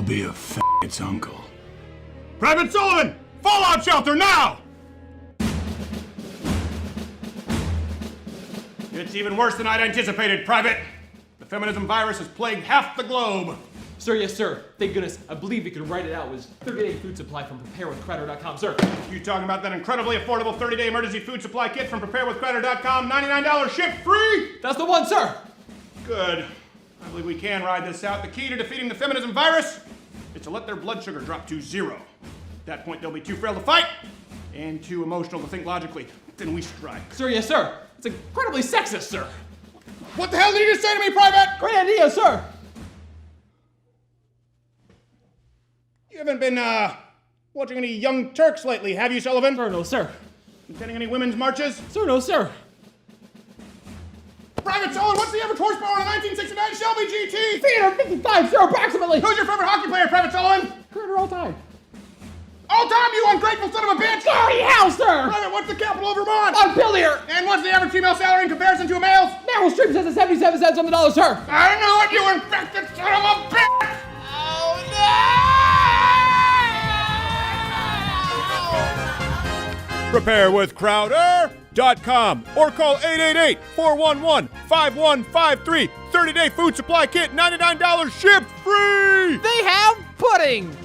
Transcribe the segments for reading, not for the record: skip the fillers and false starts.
be a f***its uncle. Private Sullivan! Fallout shelter now! It's even worse than I'd anticipated, Private. The feminism virus has plagued half the globe. Sir, yes, sir. Thank goodness. I believe we can write it out. It was 30-day food supply from preparewithcrowder.com, sir. You talking about that incredibly affordable 30-day emergency food supply kit from preparewithcrowder.com, $99 shipped free? That's the one, sir! Good. I believe we can ride this out. The key to defeating the feminism virus is to let their blood sugar drop to 0. At that point, they'll be too frail to fight and too emotional to think logically. Then we strike. Sir, yes, sir. It's incredibly sexist, sir. What the hell did you just say to me, Private? Great idea, sir. You haven't been, watching any Young Turks lately, have you, Sullivan? Sir, no, sir. Attending any women's marches? Sir, no, sir. Private Sullivan, what's the average horsepower on a 1969 Shelby GT? 355, sir, approximately. Who's your favorite hockey player, Private Sullivan? Crowder all time. All time, you ungrateful son of a bitch! Gordie Howe, sir! Private, what's the capital of Vermont? Montpelier! And what's the average female salary in comparison to a male's? Meryl Streep says it's 77 cents on the dollar, sir. I knew it, you infected son of a bitch! Oh, no! Preparewithcrowder.com or call 888-411-5153. 30-day food supply kit, $99 shipped free! They have pudding!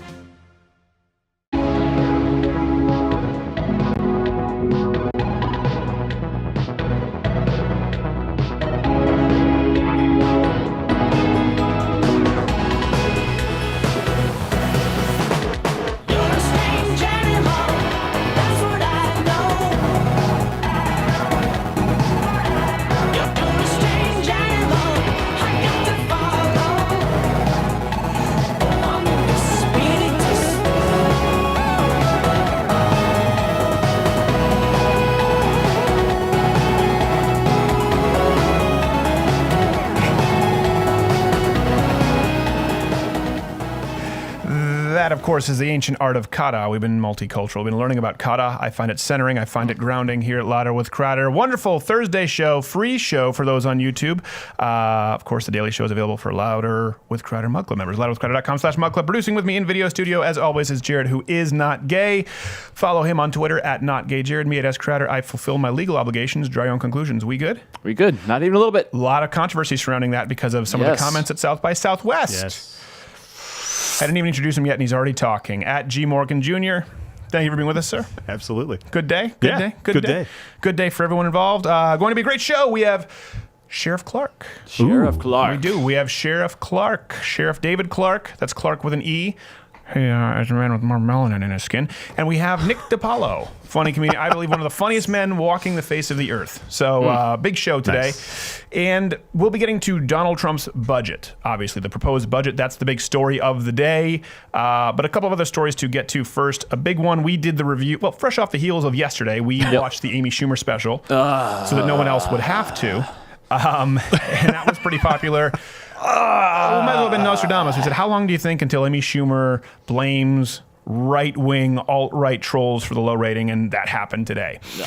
That, of course, is the ancient art of kata. We've been multicultural. We've been learning about kata. I find it centering. I find it grounding here at Louder with Crowder. Wonderful Thursday show, free show for those on YouTube. Of course, the daily show is available for Louder with Crowder Mug Club members. LouderWithCrowder.com/Mug Club. Producing with me in video studio, as always, is Jared, who is not gay. Follow him on Twitter at NotGayJared. Me at SCrowder. I fulfill my legal obligations. Draw your own conclusions. We good? We good. Not even a little bit. A lot of controversy surrounding that because of some of the comments at South by Southwest. Yes. I didn't even introduce him yet, and he's already talking. At G. Morgan Jr., thank you for being with us, sir. Absolutely. Good day? Good day? Good day. Good day for everyone involved. Going to be a great show. We have Sheriff Clarke. Sheriff Clarke. We do. We have Sheriff Clarke. Sheriff David Clarke. That's Clarke with an E. Hey, as a man with more melanin in his skin. And we have Nick DiPaolo, funny comedian. I believe one of the funniest men walking the face of the earth. So big show today. Nice. And we'll be getting to Donald Trump's budget, obviously. The proposed budget, that's the big story of the day. But a couple of other stories to get to first. A big one, we did the review. Well, fresh off the heels of yesterday, we watched the Amy Schumer special so that no one else would have to. And that was pretty popular. We might as well have been Nostradamus. We said, how long do you think until Amy Schumer blames right-wing, alt-right trolls for the low rating? And that happened today. Yeah.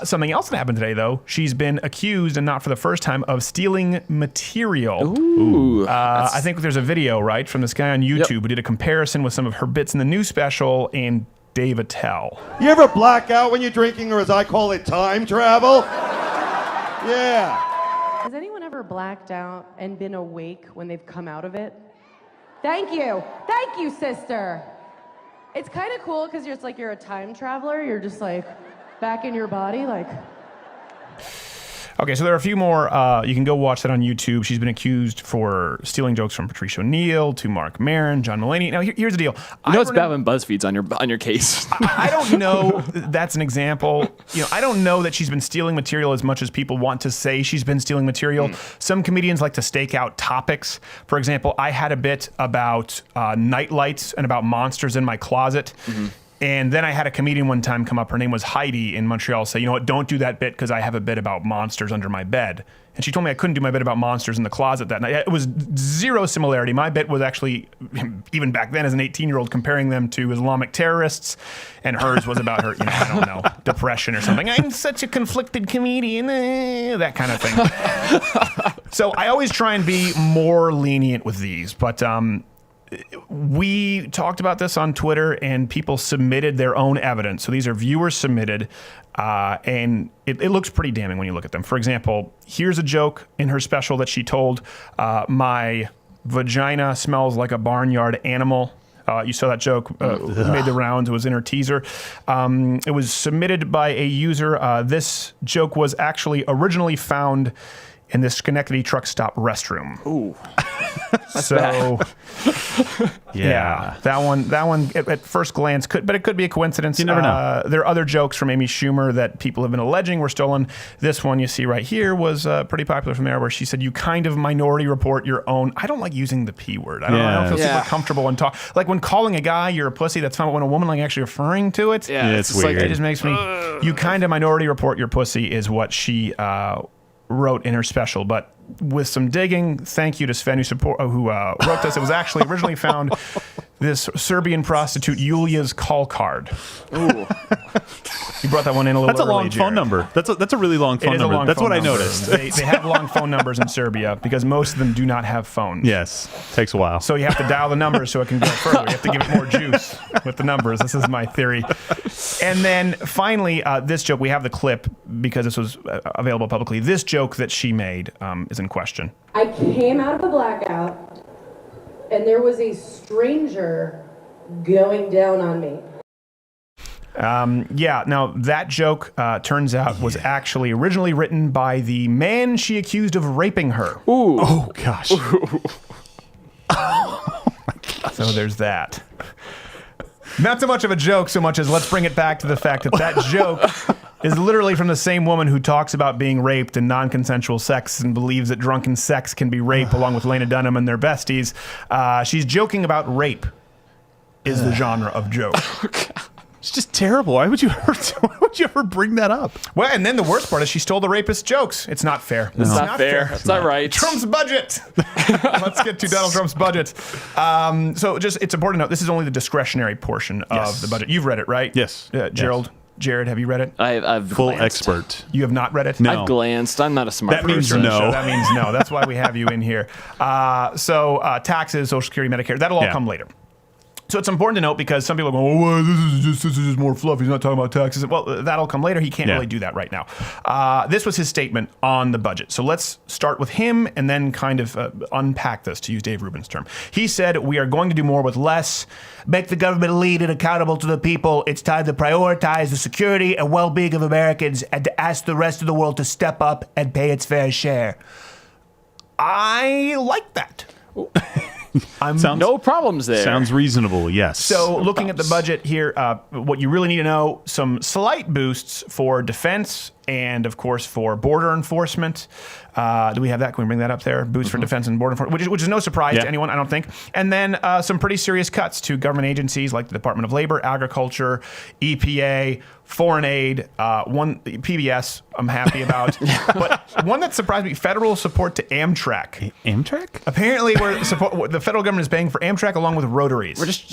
Something else that happened today, though, she's been accused, and not for the first time, of stealing material. Ooh. I think there's a video, right, from this guy on YouTube who did a comparison with some of her bits in the new special and Dave Attell. You ever black out when you're drinking, or as I call it, time travel? Yeah. Has anyone ever blacked out and been awake when they've come out of it? Thank you. Thank you, sister. It's kind of cool because you're a time traveler. You're just like back in your body, like. Okay, so there are a few more. You can go watch that on YouTube. She's been accused for stealing jokes from Patrice O'Neill to Mark Maron, John Mulaney. Now, here's the deal. You know it's bad when BuzzFeed's on your case. I don't know. That's an example. I don't know that she's been stealing material as much as people want to say she's been stealing material. Some comedians like to stake out topics. For example, I had a bit about night lights and about monsters in my closet. And then I had a comedian one time come up, her name was Heidi in Montreal, say, you know what, don't do that bit because I have a bit about monsters under my bed. And she told me I couldn't do my bit about monsters in the closet that night. It was zero similarity. My bit was actually, even back then as an 18-year-old, comparing them to Islamic terrorists. And hers was about her, I don't know, depression or something. I'm such a conflicted comedian, that kind of thing. So I always try and be more lenient with these. But we talked about this on Twitter, and people submitted their own evidence. So these are viewers submitted, and it looks pretty damning when you look at them. For example, here's a joke in her special that she told, my vagina smells like a barnyard animal. You saw that joke made the rounds. It was in her teaser. It was submitted by a user. This joke was actually originally found in this Schenectady truck stop restroom. Ooh. So, yeah, that one at first glance but it could be a coincidence. You never know. There are other jokes from Amy Schumer that people have been alleging were stolen. This one you see right here was pretty popular from there, where she said, "You kind of minority report your own." I don't like using the P word. I don't feel super comfortable and talk like when calling a guy you're a pussy. That's fine. But when a woman like actually referring to it, it's weird. Like, it just makes me. You kind of minority report your pussy is what she wrote in her special, but with some digging, thank you to Sven who wrote this. It was actually originally found this Serbian prostitute Yulia's call card. Ooh. You brought that one in a little That's a early, long Jared. phone number. That's a really long phone number. Long That's phone what number. I noticed. They have long phone numbers in Serbia because most of them do not have phones. Yes, takes a while. So you have to dial the numbers so it can go further. You have to give it more juice with the numbers. This is my theory. And then finally, this joke, we have the clip because this was available publicly. This joke that she made is in question. I came out of a blackout, and there was a stranger going down on me. Now that joke turns out was actually originally written by the man she accused of raping her. Ooh. Oh, gosh. So there's that. Not so much of a joke so much as let's bring it back to the fact that joke is literally from the same woman who talks about being raped and non-consensual sex and believes that drunken sex can be rape along with Lena Dunham and their besties. She's joking about rape is the genre of joke. It's just terrible. Why would you ever bring that up? Well, and then the worst part is she stole the rapist jokes. It's not fair. It's not fair. It's not right. Trump's budget. Let's get to Donald Trump's budget. So it's important to note, this is only the discretionary portion of the budget. You've read it, right? Yes. Gerald, Jared, have you read it? I've Full glanced. expert. You have not read it? No. I've glanced. I'm not a smart That means person. no. That means no. That's why we have you in here. So taxes, Social Security, Medicare, that'll all come later. So it's important to note because some people are going, oh, this is just more fluff. He's not talking about taxes. Well, that'll come later. He can't really do that right now. This was his statement on the budget. So let's start with him and then kind of unpack this, to use Dave Rubin's term. He said, we are going to do more with less, make the government lead and accountable to the people. It's time to prioritize the security and well-being of Americans and to ask the rest of the world to step up and pay its fair share. I like that. No problems there. Sounds reasonable, yes. So looking at the budget here, what you really need to know, some slight boosts for defense and, of course, for border enforcement. Do we have that? Can we bring that up there? Boosts for defense and border enforcement, which is no surprise to anyone, I don't think. And then some pretty serious cuts to government agencies like the Department of Labor, Agriculture, EPA, Foreign Aid, PBS I'm happy about. But one that surprised me, federal support to Amtrak. Amtrak? Apparently, the federal government is paying for Amtrak along with rotaries. We're just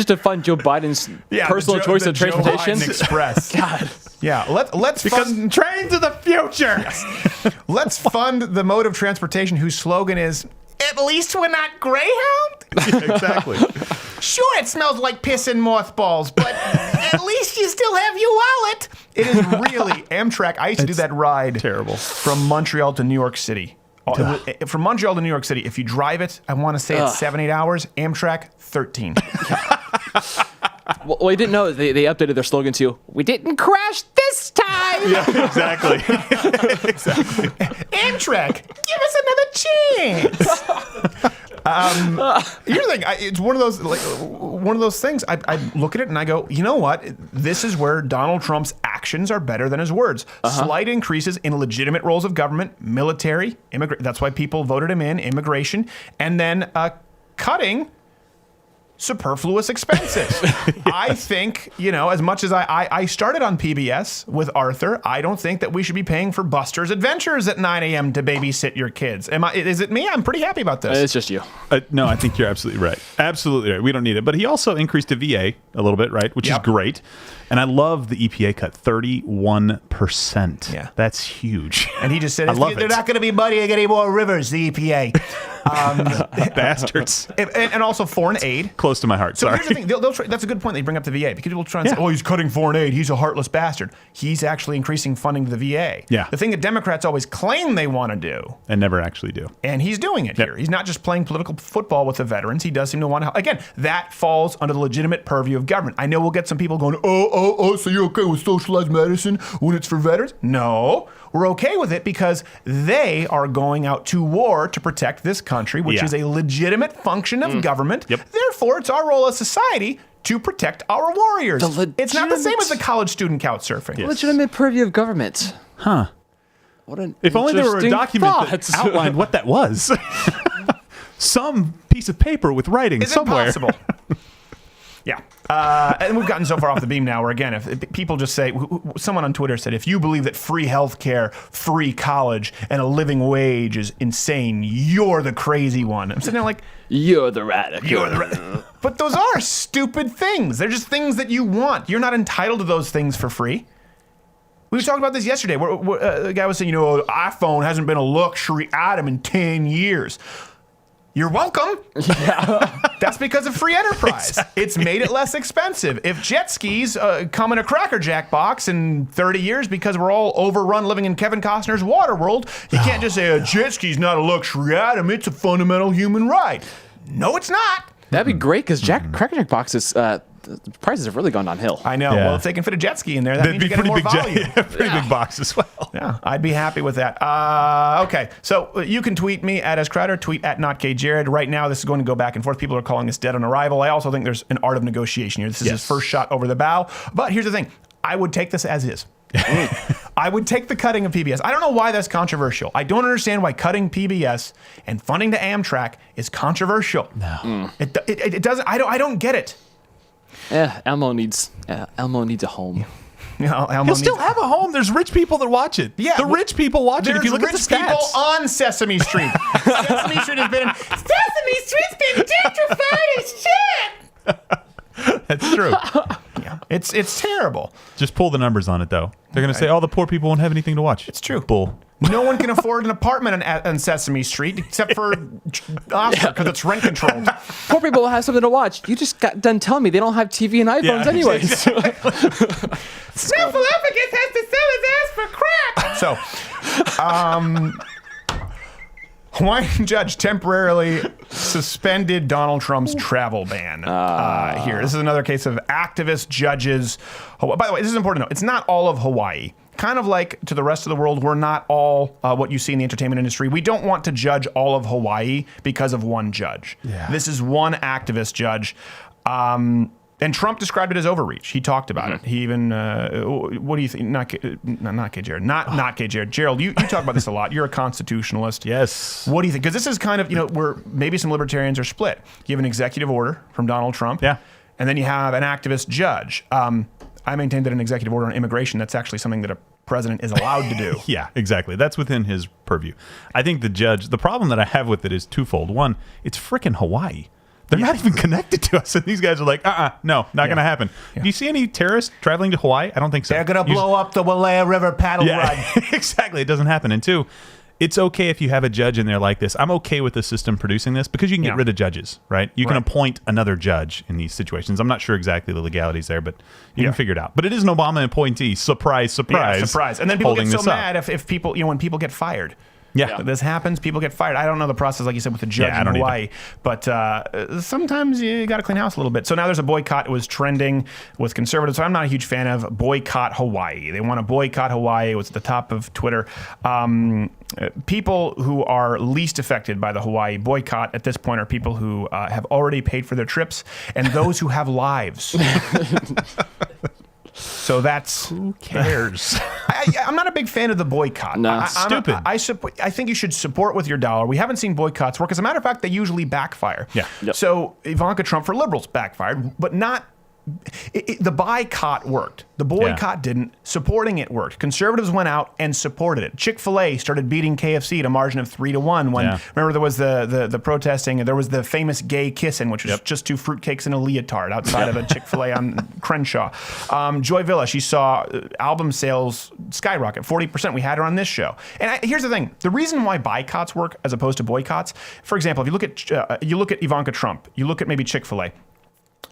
to fund Joe Biden's personal choice of transportation. Joe Biden Express. God. Yeah, let's fund trains of the future. let's fund the mode of transportation whose slogan is "At least we're not Greyhound." Exactly. Sure, it smells like piss and mothballs, but at least you still have your wallet. It is really Amtrak. I used to do that ride terrible. from Montreal to New York City. From Montreal to New York City, if you drive it, I want to say it's 7-8 hours. Amtrak, 13. Well, I didn't know they updated their slogan to "We didn't crash this time." Yeah, exactly. Amtrak, give us another chance. Here's the thing. It's one of those things. I look at it and I go, you know what? This is where Donald Trump's actions are better than his words. Slight increases in legitimate roles of government, military, that's why people voted him in, immigration, and then cutting superfluous expenses. I think, as much as I started on PBS with Arthur, I don't think that we should be paying for Buster's Adventures at 9 a.m. to babysit your kids. Is it me? I'm pretty happy about this. It's just you. No, I think you're absolutely right. Absolutely right. We don't need it. But he also increased the VA a little bit, right? Which is great. And I love the EPA cut, 31%. Yeah. That's huge. And he just said, I love they're it. not going to be muddying any more rivers, the EPA. Bastards. And also foreign aid. Close to my heart. So Sorry. here's the thing. That's a good point they bring up the VA, because people try and say, oh, he's cutting foreign aid. He's a heartless bastard. He's actually increasing funding to the VA. Yeah. The thing that Democrats always claim they want to do. And never actually do. And he's doing it here. He's not just playing political football with the veterans. He does seem to want to help. Again, that falls under the legitimate purview of government. I know we'll get some people going, so you're okay with socialized medicine when it's for veterans? No. We're okay with it because they are going out to war to protect this country, which is a legitimate function of government. Yep. Therefore, it's our role as society to protect our warriors. It's not the same as the college student couch surfing. Yes. Legitimate purview of government. Huh. What an If only there were a document that thought. outlined what that was. Some piece of paper with writing Is somewhere. it possible? Yeah. And we've gotten so far off the beam now where, again, if people just say, someone on Twitter said, if you believe that free healthcare, free college, and a living wage is insane, you're the crazy one. I'm sitting there like, You're the radical. you're the But those are stupid things. They're just things that you want. You're not entitled to those things for free. We were talking about this yesterday. Where the guy was saying, iPhone hasn't been a luxury item in 10 years. You're welcome. Yeah. That's because of free enterprise. Exactly. It's made it less expensive. If jet skis come in a Cracker Jack box in 30 years because we're all overrun living in Kevin Costner's water world, you can't just say a jet ski's not a luxury item. It's a fundamental human right. No, it's not. That'd be great because Cracker Jack boxes, the prices have really gone downhill. I know. Yeah. Well, if they can fit a jet ski in there, that means you get more volume. Pretty big box as well. Yeah, I'd be happy with that. Okay, so you can tweet me at @SCrowder, tweet at NotKJared. Right now, this is going to go back and forth. People are calling this dead on arrival. I also think there's an art of negotiation here. This is his first shot over the bow. But here's the thing. I would take this as is. I would take the cutting of PBS. I don't know why that's controversial. I don't understand why cutting PBS and funding to Amtrak is controversial. No. It doesn't. I don't get it. Yeah, Elmo needs a home. He'll still have a home. There's rich people that watch it. Yeah, the rich people watch it. If you look at the stats. People on Sesame Street. Sesame Street has been Sesame Street's been gentrified as shit. That's true. Yeah, it's terrible. Just pull the numbers on it, though. They're going to say, the poor people won't have anything to watch. It's true. Bull. No one can afford an apartment on Sesame Street except for Oscar because it's rent controlled. Poor people will have something to watch. You just got done telling me they don't have TV and iPhones anyways. Exactly. Snuffleupagus has to sell his ass for crack. So, Hawaiian judge temporarily suspended Donald Trump's travel ban here. This is another case of activist judges. By the way, this is important to know. It's not all of Hawaii. Kind of like to the rest of the world, we're not all what you see in the entertainment industry. We don't want to judge all of Hawaii because of one judge. Yeah. This is one activist judge. And Trump described it as overreach. He talked about it. He even, what do you think? Not K. Jared. Not K. Jared. Gerald, you talk about this a lot. You're a constitutionalist. Yes. What do you think? Because this is kind of, where maybe some libertarians are split. You have an executive order from Donald Trump. Yeah. And then you have an activist judge. I maintain that an executive order on immigration, that's actually something that a president is allowed to do. Yeah, exactly. That's within his purview. I think the problem that I have with it is twofold. One, it's frickin' Hawaii. They're not even connected to us. And these guys are like, no, not going to happen. Yeah. Do you see any terrorists traveling to Hawaii? I don't think so. They're going to blow up the Walea River paddle ride. Exactly. It doesn't happen. And two, it's okay if you have a judge in there like this. I'm okay with the system producing this because you can get rid of judges, right? You can appoint another judge in these situations. I'm not sure exactly the legalities there, but you can figure it out. But it is an Obama appointee. Surprise, surprise. Yeah, surprise. And then people get so mad if people, when people get fired. Yeah. This happens, people get fired. I don't know the process, like you said, with the judge in Hawaii, but sometimes you got to clean house a little bit. So now there's a boycott. It was trending with conservatives. So I'm not a huge fan of boycott Hawaii. They want to boycott Hawaii. It was at the top of Twitter. People who are least affected by the Hawaii boycott at this point are people who have already paid for their trips and those who have lives. So that's... Who cares? I'm not a big fan of the boycott. No, stupid. I think you should support with your dollar. We haven't seen boycotts work. As a matter of fact, they usually backfire. Yeah. Yep. So Ivanka Trump for liberals backfired, but not the boycott worked. The boycott didn't. Supporting it worked. Conservatives went out and supported it. Chick-fil-A started beating KFC at a margin of 3-1 when, remember, there was the protesting, and there was the famous gay kissing, which was just 2 fruitcakes and a leotard outside of a Chick-fil-A on Crenshaw. Joy Villa, she saw album sales skyrocket, 40%. We had her on this show. And here's the thing. The reason why boycotts work as opposed to boycotts, for example, if you look at Ivanka Trump, you look at maybe Chick-fil-A,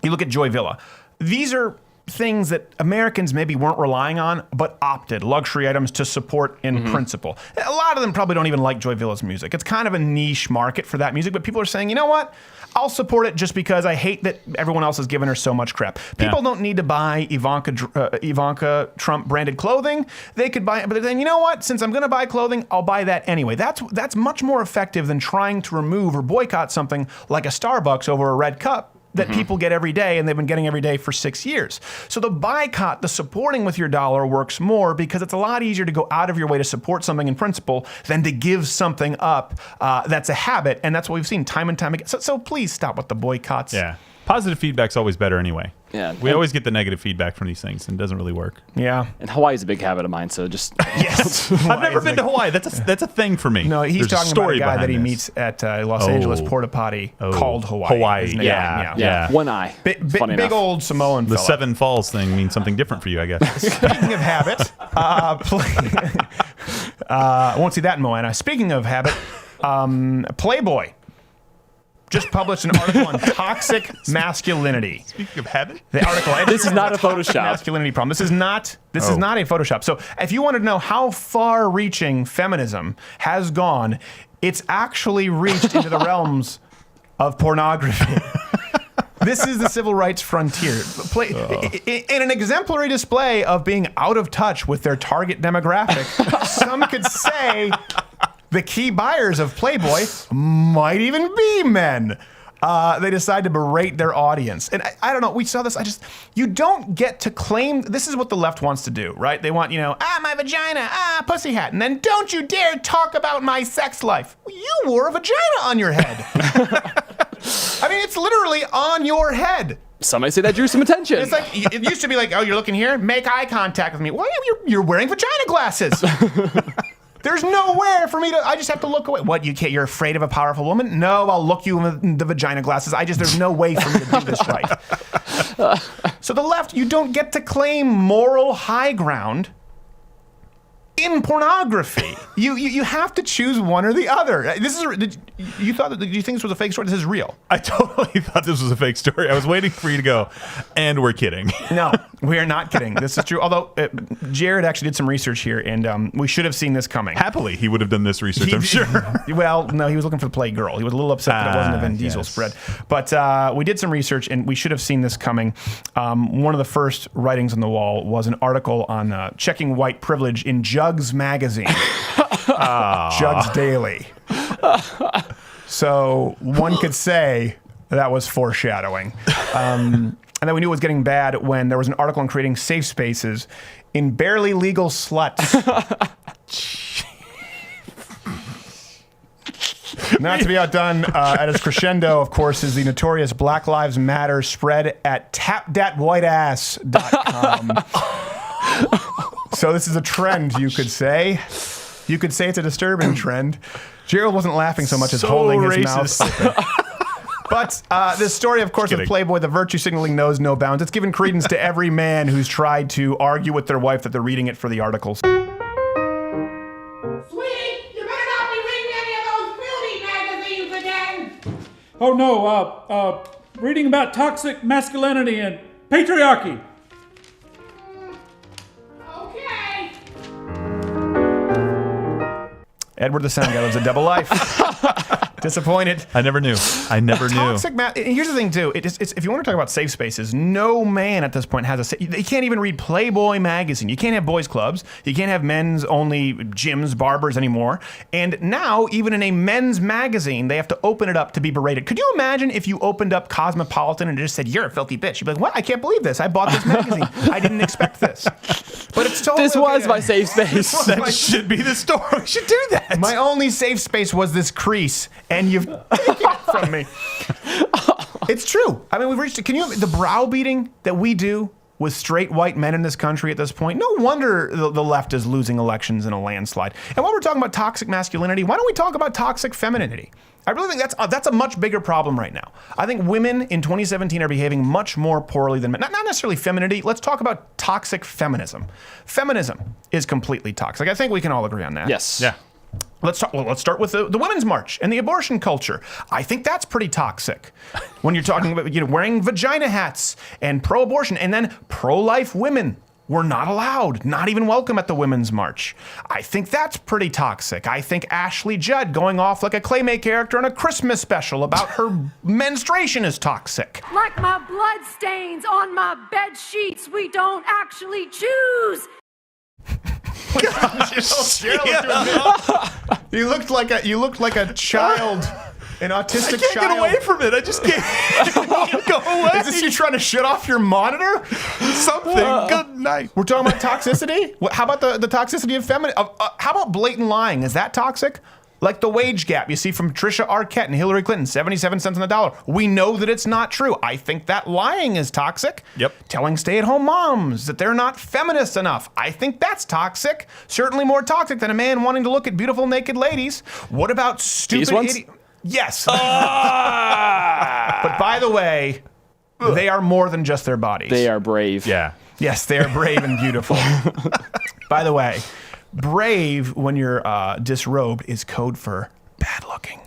you look at Joy Villa. These are things that Americans maybe weren't relying on, but opted, luxury items to support in principle. A lot of them probably don't even like Joy Villa's music. It's kind of a niche market for that music, but people are saying, you know what? I'll support it just because I hate that everyone else has given her so much crap. People don't need to buy Ivanka Trump branded clothing. They could buy it, but then, you know what? Since I'm going to buy clothing, I'll buy that anyway. That's much more effective than trying to remove or boycott something like a Starbucks over a red cup that people get every day, and they've been getting every day for 6 years. So the boycott, the supporting with your dollar works more because it's a lot easier to go out of your way to support something in principle than to give something up that's a habit, and that's what we've seen time and time again. So please stop with the boycotts. Yeah. Positive feedback's always better anyway. Yeah. We always get the negative feedback from these things, and it doesn't really work. Yeah. And Hawaii's a big habit of mine, so just... Yes. I've never been to Hawaii. That's a thing for me. No, he's There's talking about a guy behind that he this. meets at Los Angeles Porta Potty called Hawaii. Hawaii. His name. Yeah. One eye. Big Funny enough. old Samoan The fella. Seven Falls thing means something different for you, I guess. Speaking of habit, I won't see that in Moana. Speaking of habit, Playboy just published an article on toxic masculinity. Speaking of habit, The article. This is not a toxic Photoshop. masculinity problem. This is not a Photoshop. So if you want to know how far-reaching feminism has gone, it's actually reached into the realms of pornography. This is the civil rights frontier. In an exemplary display of being out of touch with their target demographic, some could say the key buyers of Playboy might even be men. They decide to berate their audience. And I don't know, we saw this, you don't get to claim, this is what the left wants to do, right? They want, my vagina, pussy hat, and then don't you dare talk about my sex life. You wore a vagina on your head. I mean, it's literally on your head. Some might say that drew some attention. It's like, it used to be like, oh, you're looking here? Make eye contact with me. Well, you're wearing vagina glasses. There's nowhere for me to, I just have to look away. What, you're afraid of a powerful woman? No, I'll look you in the vagina glasses. There's no way for me to do this right. So the left, you don't get to claim moral high ground in pornography. You have to choose one or the other. Do you think this was a fake story? This is real. I totally thought this was a fake story. I was waiting for you to go, and we're kidding. No, we are not kidding. This is true. Although Jared actually did some research here, and we should have seen this coming. Happily, he would have done this research, I'm sure. Well, no, he was looking for the Playgirl. He was a little upset that it wasn't a Vin Diesel spread. But we did some research, and we should have seen this coming. One of the first writings on the wall was an article on checking white privilege in Jugs magazine. Jugs Daily. So one could say that was foreshadowing. And then we knew it was getting bad when there was an article on creating safe spaces in barely legal sluts. Not to be outdone, at its crescendo, of course, is the notorious Black Lives Matter spread at tapthatwhiteass.com. So this is a trend, you could say. You could say it's a disturbing trend. Gerald wasn't laughing so much as holding his mouth open. But this story, of course, with Playboy, the virtue signaling knows no bounds. It's given credence to every man who's tried to argue with their wife that they're reading it for the articles. Sweetie, you better not be reading any of those beauty magazines again. Oh no, reading about toxic masculinity and patriarchy. Okay. Edward the Sound Guy lives a double life. Disappointed. I never knew. Toxic here's the thing, too. It's, if you want to talk about safe spaces, no man at this point has they can't even read Playboy magazine. You can't have boys clubs. You can't have men's only gyms, barbers anymore. And now, even in a men's magazine, they have to open it up to be berated. Could you imagine if you opened up Cosmopolitan and it just said, "You're a filthy bitch"? You'd be like, "What? I can't believe this. I bought this magazine. I didn't expect this." But it's totally This was my safe space. That should be the story. We should do that. My only safe space was this crease, and you've taken it from me. It's true. I mean, we've reached. Can you the browbeating that we do with straight white men in this country at this point? No wonder the left is losing elections in a landslide. And while we're talking about toxic masculinity, why don't we talk about toxic femininity? I really think that's a much bigger problem right now. I think women in 2017 are behaving much more poorly than men. Not necessarily femininity. Let's talk about toxic feminism. Feminism is completely toxic. I think we can all agree on that. Yes. Yeah. Let's start with the Women's March and the abortion culture. I think that's pretty toxic. When you're talking about wearing vagina hats and pro-abortion, and then pro-life women were not allowed, not even welcome at the Women's March. I think that's pretty toxic. I think Ashley Judd going off like a Claymate character on a Christmas special about her menstruation is toxic. Like my blood stains on my bed sheets, we don't actually choose. You looked like a child, an autistic I can't child. get away from it. I just can't go away. Is this you trying to shut off your monitor? Something. Good night. We're talking about toxicity. How about the toxicity of feminine? How about blatant lying? Is that toxic? Like the wage gap you see from Patricia Arquette and Hillary Clinton, 77 cents on the dollar. We know that it's not true. I think that lying is toxic. Yep. Telling stay-at-home moms that they're not feminist enough. I think that's toxic. Certainly more toxic than a man wanting to look at beautiful naked ladies. What about stupid These ones? idiot? Yes. But by the way, they are more than just their bodies. They are brave. Yeah. Yes, they are brave and beautiful. By the way, brave when you're disrobed is code for bad looking.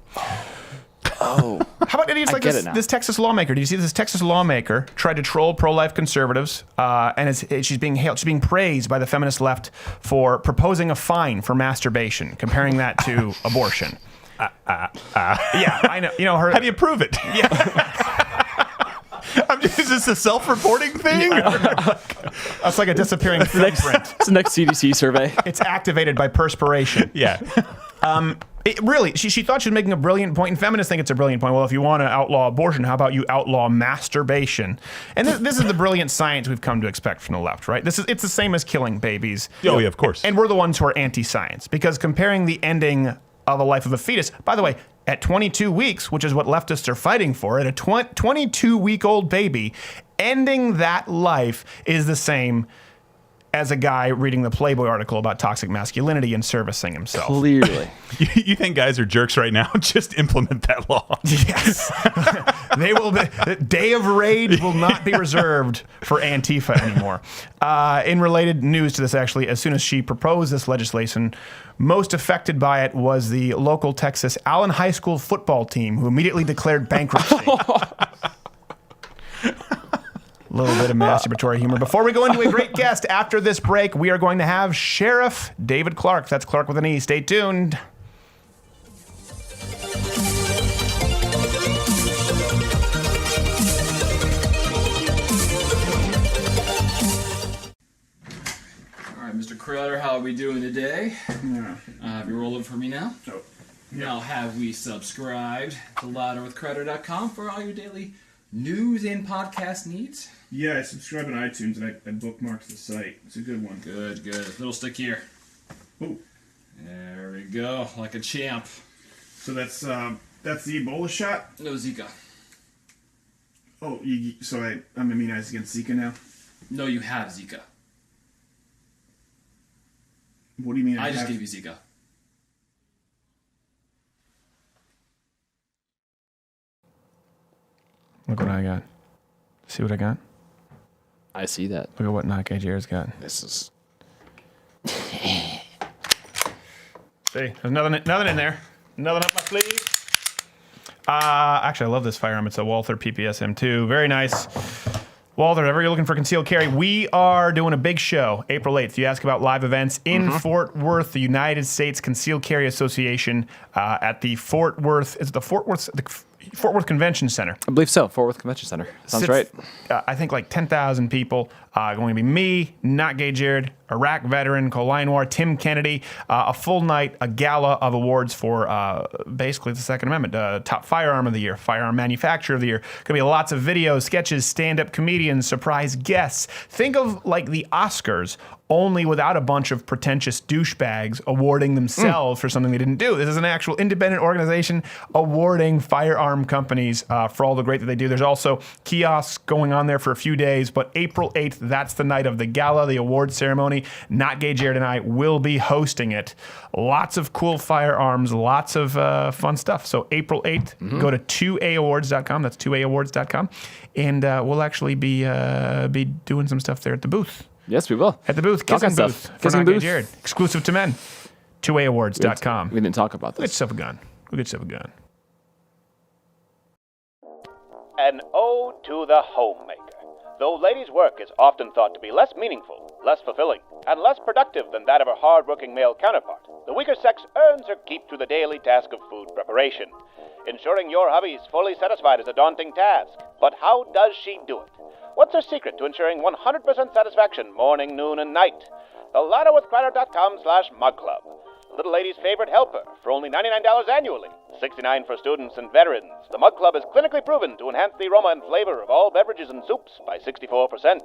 Oh. How about idiots I like get this, it now. this Texas lawmaker? Do you see this Texas lawmaker tried to troll pro-life conservatives, and she's being hailed, she's being praised by the feminist left for proposing a fine for masturbation, comparing that to abortion. Yeah, I know. You know her. How do you prove it? Is this a self-reporting thing? That's like a disappearing fingerprint. It's the next CDC survey. It's activated by perspiration. Yeah. She thought she was making a brilliant point, and feminists think it's a brilliant point. Well, if you want to outlaw abortion, how about you outlaw masturbation? And this is the brilliant science we've come to expect from the left, right? It's the same as killing babies. Oh, yeah, of course. And we're the ones who are anti-science, because comparing the ending of a life of a fetus, by the way, at 22 weeks, which is what leftists are fighting for, at a 22-week-old baby, ending that life is the same as a guy reading the Playboy article about toxic masculinity and servicing himself. Clearly. You think guys are jerks right now? Just implement that law. Yes. They will be, the day of rage will not be reserved for Antifa anymore. In related news to this, actually, as soon as she proposed this legislation, most affected by it was the local Texas Allen High School football team, who immediately declared bankruptcy. A little bit of masturbatory humor. Before we go into a great guest, after this break, we are going to have Sheriff David Clarke. That's Clarke with an E. Stay tuned. All right, Mr. Crowder, how are we doing today? Have you rolled over for me now? Oh. Now, have we subscribed to louderwithcrowder.com for all your daily news and podcast needs? Yeah, I subscribe on iTunes and I bookmarked the site. It's a good one. Good, good. Little stick here. Oh, There we go, like a champ. so that's the Ebola shot. No Zika. Oh, so I'm immunized against Zika now. No, you have Zika. What do you mean? I just gave you Zika. Look what I got. See what I got? I see that. Look at what Nike Jared's got. This is... See, there's nothing in there. Nothing up my sleeve. Actually, I love this firearm. It's a Walther PPS M2. Very nice. Walther, ever you're looking for concealed carry, we are doing a big show April 8th. You ask about live events in Fort Worth, the United States Concealed Carry Association at the Fort Worth. Is it the Fort Worth Convention Center? I believe so. Fort Worth Convention Center. Sounds right. I think like 10,000 people. Going to be me, Not Gay Jared, Iraq veteran, Cole Linoir, Tim Kennedy, a full night, a gala of awards for basically the Second Amendment, top firearm of the year, firearm manufacturer of the year. Going to be lots of videos, sketches, stand-up comedians, surprise guests. Think of like the Oscars only without a bunch of pretentious douchebags awarding themselves for something they didn't do. This is an actual independent organization awarding firearm companies for all the great that they do. There's also kiosks going on there for a few days, but April 8th, that's the night of the gala, the award ceremony. Not Gay Jared and I will be hosting it. Lots of cool firearms, lots of fun stuff. So April 8th, go to 2AAwards.com. That's 2AAwards.com. And we'll actually be doing some stuff there at the booth. Yes, we will. At the booth, kissing booth. For Not Gay Jared. Exclusive to men. 2AAwards.com. We didn't talk about this. We'll get yourself a gun. We'll get yourself a gun. An ode to the homemaker. Though ladies' work is often thought to be less meaningful, less fulfilling, and less productive than that of her hard-working male counterpart, the weaker sex earns her keep to the daily task of food preparation. Ensuring your hubby's fully satisfied is a daunting task. But how does she do it? What's her secret to ensuring 100% satisfaction morning, noon, and night? The ladderwithcrowder.com/mug club. The little lady's favorite helper for only $99 annually. $69 for students and veterans. The Mug Club is clinically proven to enhance the aroma and flavor of all beverages and soups by 64%.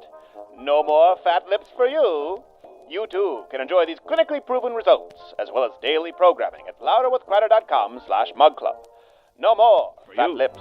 No more fat lips for you. You too can enjoy these clinically proven results, as well as daily programming at louderwithcrowder.com/mug club. No more fat lips.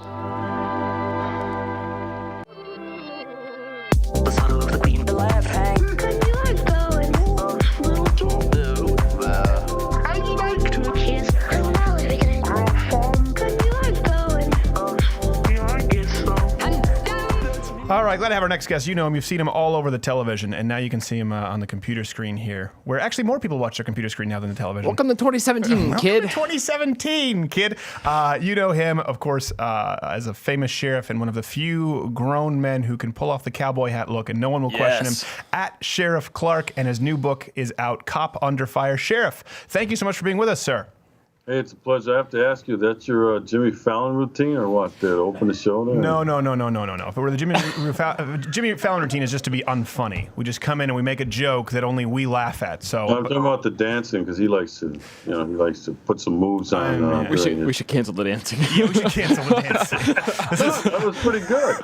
All right, glad to have our next guest. You know him. You've seen him all over the television, and now you can see him on the computer screen here, where actually more people watch their computer screen now than the television. Welcome to 2017, kid. Welcome to 2017, kid. You know him, of course, as a famous sheriff and one of the few grown men who can pull off the cowboy hat look, and no one will question him. At Sheriff Clarke, and his new book is out, Cop Under Fire. Sheriff, thank you so much for being with us, sir. Hey, it's a pleasure. I have to ask you, that's your Jimmy Fallon routine or what, to open the show there? No. If it were the Jimmy Fallon routine is just to be unfunny. We just come in and we make a joke that only we laugh at. So I'm talking about the dancing because he likes to put some moves on. We should cancel the dancing. Yeah, we should cancel the dancing. That was pretty good.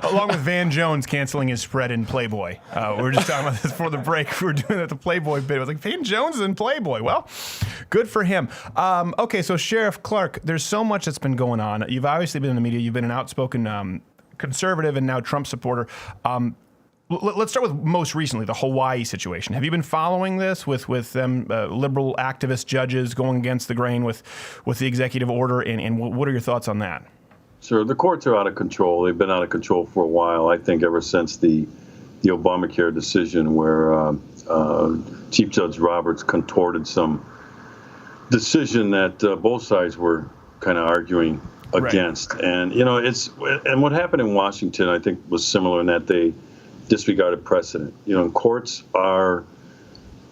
Along with Van Jones canceling his spread in Playboy. We were just talking about this before the break. We were doing that the Playboy bit. It was like, Van Jones is in Playboy. Well, good for him. Okay, so Sheriff Clarke, there's so much that's been going on. You've obviously been in the media. You've been an outspoken conservative and now Trump supporter. Let's start with most recently, the Hawaii situation. Have you been following this with them liberal activist judges going against the grain with the executive order, and what are your thoughts on that? Sure. The courts are out of control. They've been out of control for a while, I think, ever since the Obamacare decision where Chief Judge Roberts contorted some decision that both sides were kind of arguing against. Right. And, and what happened in Washington, I think, was similar in that they disregarded precedent. Courts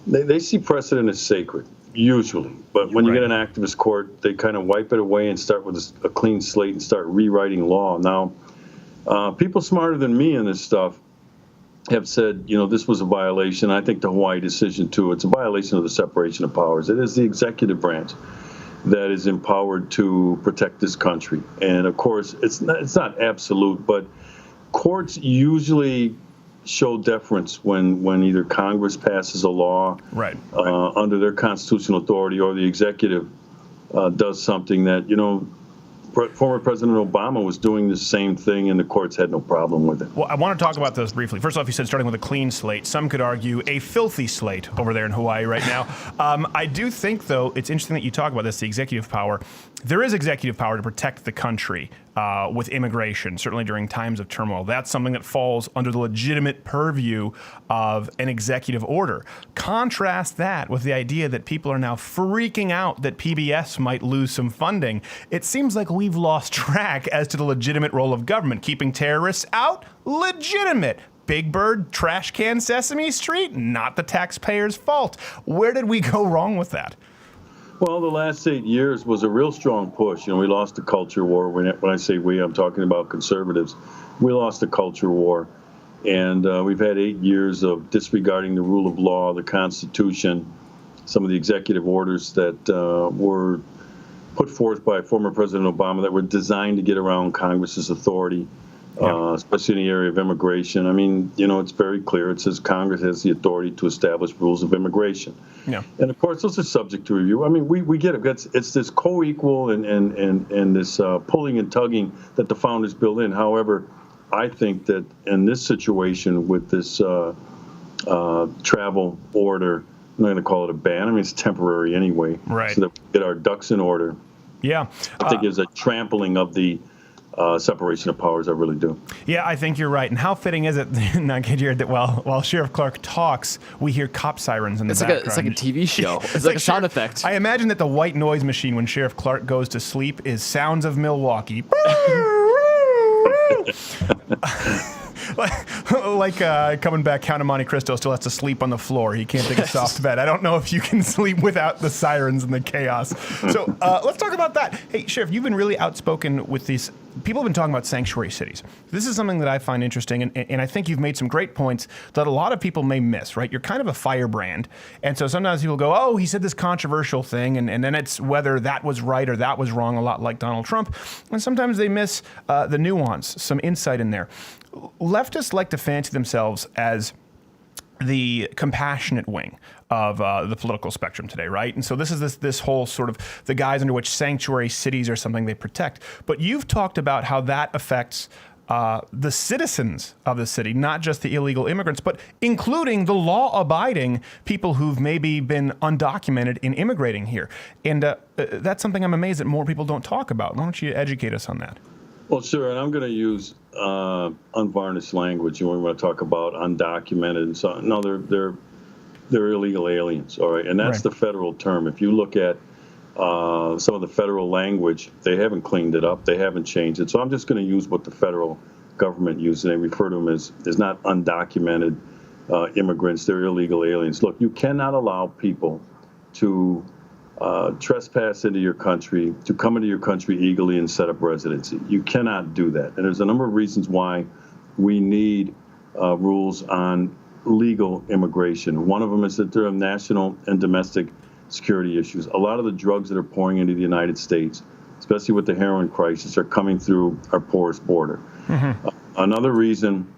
they see precedent as sacred, usually. But when you get an activist court, they kind of wipe it away and start with a clean slate and start rewriting law. Now, people smarter than me in this stuff have said, this was a violation. I think the Hawaii decision, too, it's a violation of the separation of powers. It is the executive branch that is empowered to protect this country. And, of course, it's not absolute, but courts usually show deference when either Congress passes a law under their constitutional authority or the executive does something that, former President Obama was doing the same thing, and the courts had no problem with it. Well, I want to talk about those briefly. First off, you said starting with a clean slate. Some could argue a filthy slate over there in Hawaii right now. I do think, though, it's interesting that you talk about this, the executive power. There is executive power to protect the country with immigration, certainly during times of turmoil. That's something that falls under the legitimate purview of an executive order. Contrast that with the idea that people are now freaking out that PBS might lose some funding. It seems like we've lost track as to the legitimate role of government. Keeping terrorists out? Legitimate. Big Bird, trash can Sesame Street? Not the taxpayers' fault. Where did we go wrong with that? Well, the last 8 years was a real strong push. We lost the culture war. When I say we, I'm talking about conservatives. We lost the culture war. And we've had 8 years of disregarding the rule of law, the Constitution, some of the executive orders that were put forth by former President Obama that were designed to get around Congress's authority. especially in the area of immigration. I mean, it's very clear. It says Congress has the authority to establish rules of immigration. Yeah. And, of course, those are subject to review. I mean, we get it. It's this co-equal and this pulling and tugging that the founders built in. However, I think that in this situation with this travel order, I'm not going to call it a ban. I mean, it's temporary anyway. Right. So that we get our ducks in order. Yeah. I think it's a trampling of the separation of powers. I really do. Yeah, I think you're right. And how fitting is it, not kid here, that while Sheriff Clarke talks, we hear cop sirens in the background. It's like a TV show. It's like a sound effect. I imagine that the white noise machine when Sheriff Clarke goes to sleep is sounds of Milwaukee. Like coming back, Count of Monte Cristo still has to sleep on the floor. He can't take a soft bed. I don't know if you can sleep without the sirens and the chaos. So let's talk about that. Hey, Sheriff, you've been really outspoken with these. People have been talking about sanctuary cities. This is something that I find interesting, and I think you've made some great points that a lot of people may miss, right? You're kind of a firebrand. And so sometimes people go, oh, he said this controversial thing, and then it's whether that was right or that was wrong, a lot like Donald Trump. And sometimes they miss the nuance, some insight in there. Leftists like to fancy themselves as the compassionate wing of the political spectrum today, right? And so this is this whole sort of the guise under which sanctuary cities are something they protect. But you've talked about how that affects the citizens of the city, not just the illegal immigrants, but including the law-abiding people who've maybe been undocumented in immigrating here. And that's something I'm amazed that more people don't talk about. Why don't you educate us on that? Well, sure, and I'm going to use unvarnished language when we want to talk about undocumented and so on. No, they're illegal aliens, all right? And that's the federal term. If you look at some of the federal language, they haven't cleaned it up. They haven't changed it. So I'm just going to use what the federal government uses. They refer to them as not undocumented immigrants. They're illegal aliens. Look, you cannot allow people to trespass into your country, to come into your country illegally and set up residency. You cannot do that. And there's a number of reasons why we need rules on legal immigration. One of them is that there are national and domestic security issues. A lot of the drugs that are pouring into the United States, especially with the heroin crisis, are coming through our porous border. Another reason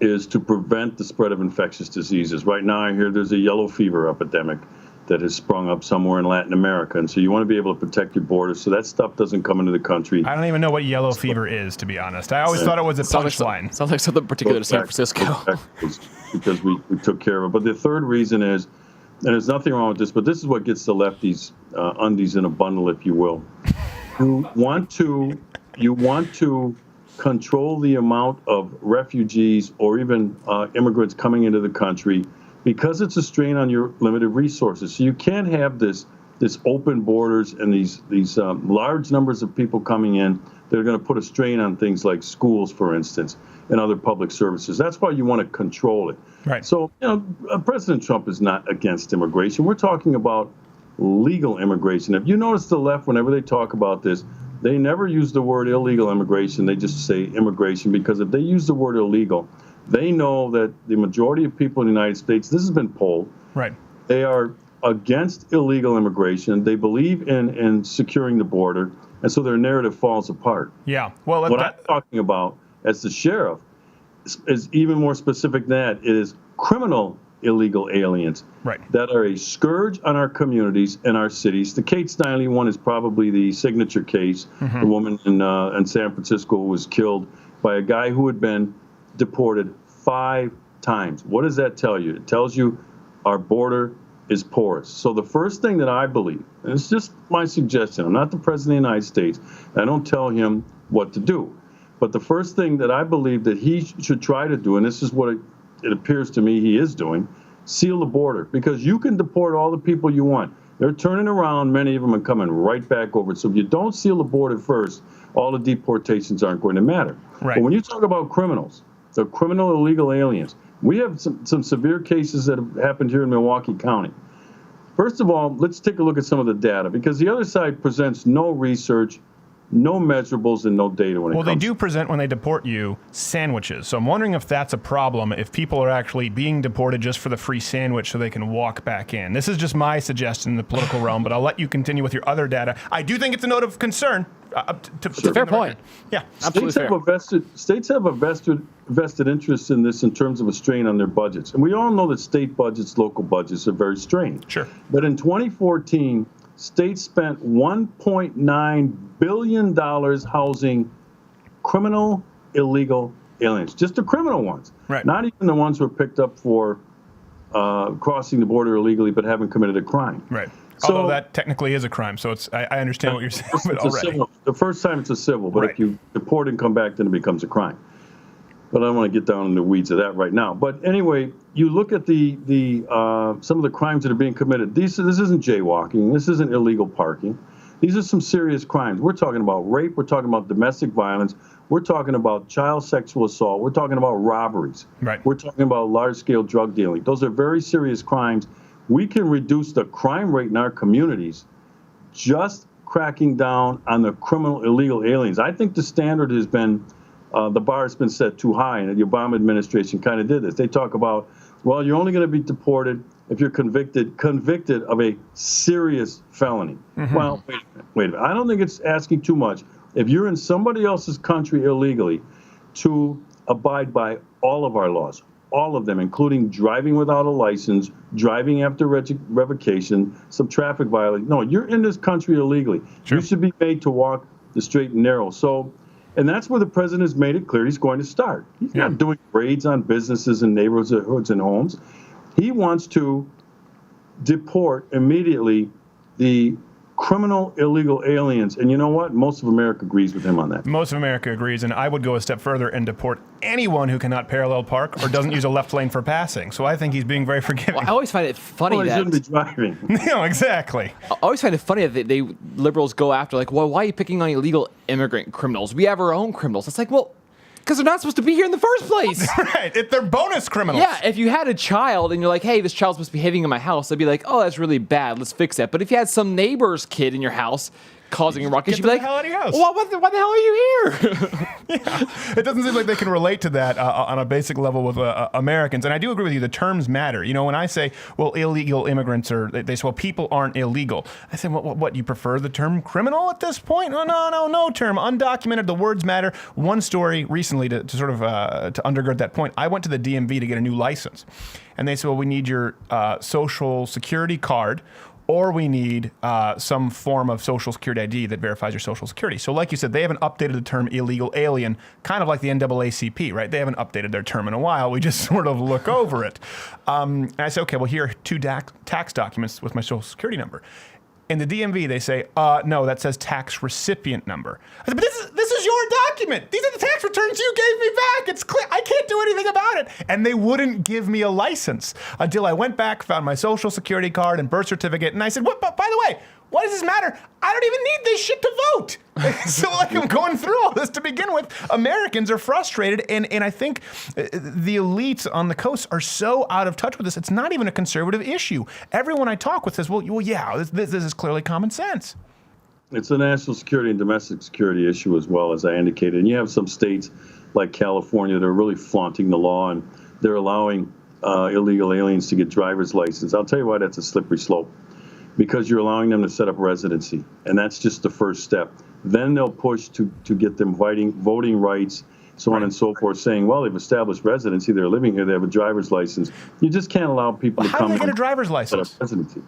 is to prevent the spread of infectious diseases. Right now, I hear there's a yellow fever epidemic that has sprung up somewhere in Latin America. And so you want to be able to protect your borders so that stuff doesn't come into the country. I don't even know what yellow fever is, to be honest. I always thought it was a punchline. Sounds like something particular to San Francisco. Because we took care of it. But the third reason is, and there's nothing wrong with this, but this is what gets the lefties undies in a bundle, if you will. You want to control the amount of refugees or even immigrants coming into the country because it's a strain on your limited resources. So you can't have this open borders and these large numbers of people coming in that are going to put a strain on things like schools, for instance, and other public services. That's why you want to control it. Right. So, President Trump is not against immigration. We're talking about legal immigration. If you notice the left, whenever they talk about this, they never use the word illegal immigration. They just say immigration, because if they use the word illegal, they know that the majority of people in the United States, this has been polled, right? They are against illegal immigration. They believe in securing the border, and so their narrative falls apart. Yeah. Well, what I'm talking about as the sheriff is even more specific than that. It is criminal illegal aliens that are a scourge on our communities and our cities. The Kate Steinle one is probably the signature case. The woman in San Francisco was killed by a guy who had been deported 5 times. What does that tell you? It tells you our border is porous. So the first thing that I believe, and it's just my suggestion, I'm not the President of the United States, I don't tell him what to do, but the first thing that I believe that he should try to do, and this is what it appears to me he is doing, seal the border, because you can deport all the people you want. They're turning around, many of them are coming right back over. So if you don't seal the border first, all the deportations aren't going to matter. Right. But when you talk about criminals, the criminal illegal aliens, we have some severe cases that have happened here in Milwaukee County. First of all, let's take a look at some of the data, because the other side presents no research, no measurables and no data when it comes. Well, they do present when they deport you sandwiches. So I'm wondering if that's a problem, if people are actually being deported just for the free sandwich so they can walk back in. This is just my suggestion in the political realm, but I'll let you continue with your other data. I do think it's a note of concern. It's a fair point. Yeah, absolutely States have a vested interest in this in terms of a strain on their budgets. And we all know that state budgets, local budgets are very strained. Sure. But in 2014, states spent $1.9 billion housing criminal, illegal aliens. Just the criminal ones. Right. Not even the ones who are picked up for crossing the border illegally but haven't committed a crime. Right. So, although that technically is a crime, so I understand what you're saying. But already. The first time it's a civil, but if you deport and come back, then it becomes a crime. But I don't want to get down in the weeds of that right now. But anyway, you look at the some of the crimes that are being committed. This isn't jaywalking. This isn't illegal parking. These are some serious crimes. We're talking about rape. We're talking about domestic violence. We're talking about child sexual assault. We're talking about robberies. Right. We're talking about large-scale drug dealing. Those are very serious crimes. We can reduce the crime rate in our communities just cracking down on the criminal illegal aliens. I think the standard has been, the bar has been set too high, and the Obama administration kind of did this. They talk about, well, you're only going to be deported if you're convicted of a serious felony. Mm-hmm. Well, wait a minute. I don't think it's asking too much. If you're in somebody else's country illegally, to abide by all of our laws, all of them, including driving without a license, driving after revocation, some traffic violation. No, you're in this country illegally. Sure. You should be made to walk the straight and narrow. So, and that's where the president has made it clear he's going to start. He's not doing raids on businesses and neighborhoods and homes. He wants to deport immediately the criminal illegal aliens. And you know what? Most of America agrees with him on that. Most of America agrees, and I would go a step further and deport anyone who cannot parallel park or doesn't use a left lane for passing. So I think he's being very forgiving. Well, I always find it funny He that shouldn't be driving. No, exactly. I always find it funny that they liberals go after, like, well, why are you picking on illegal immigrant criminals? We have our own criminals. It's like, well, because they're not supposed to be here in the first place. Right. They're bonus criminals. Yeah, if you had a child and you're like, hey, this child's supposed to be behaving in my house, they'd be like, oh, that's really bad. Let's fix that. But if you had some neighbor's kid in your house causing a ruckus, you'd be like, hell out of your house. Well, why the hell are you here? Yeah. It doesn't seem like they can relate to that on a basic level with Americans. And I do agree with you. The terms matter. You know, when I say, well, illegal immigrants they say, well, people aren't illegal. I say, well, what, you prefer the term criminal at this point? No term. Undocumented, the words matter. One story recently to sort of to undergird that point, I went to the DMV to get a new license. And they said, well, we need your social security card, or we need some form of social security ID that verifies your social security. So like you said, they haven't updated the term illegal alien, kind of like the NAACP, right? They haven't updated their term in a while. We just sort of look over it. And I say, okay, well, here are 2 tax documents with my social security number. In the DMV, they say, no, that says tax recipient number. I said, but this is your document. These are the tax returns you gave me back. It's clear. I can't do anything about it. And they wouldn't give me a license until I went back, found my social security card and birth certificate. And I said, what? But by the way, why does this matter? I don't even need this shit to vote. So like I'm going through all this to begin with. Americans are frustrated, and I think the elites on the coast are so out of touch with this. It's not even a conservative issue. Everyone I talk with says, well yeah, this is clearly common sense. It's a national security and domestic security issue as well, as I indicated. And you have some states like California that are really flaunting the law, and they're allowing illegal aliens to get driver's license. I'll tell you why that's a slippery slope. Because you're allowing them to set up residency, and that's just the first step. Then they'll push to get them voting rights, so on and so forth, saying, well, they've established residency, they're living here, they have a driver's license. You just can't allow people to come How do they get a driver's license? Set up residency.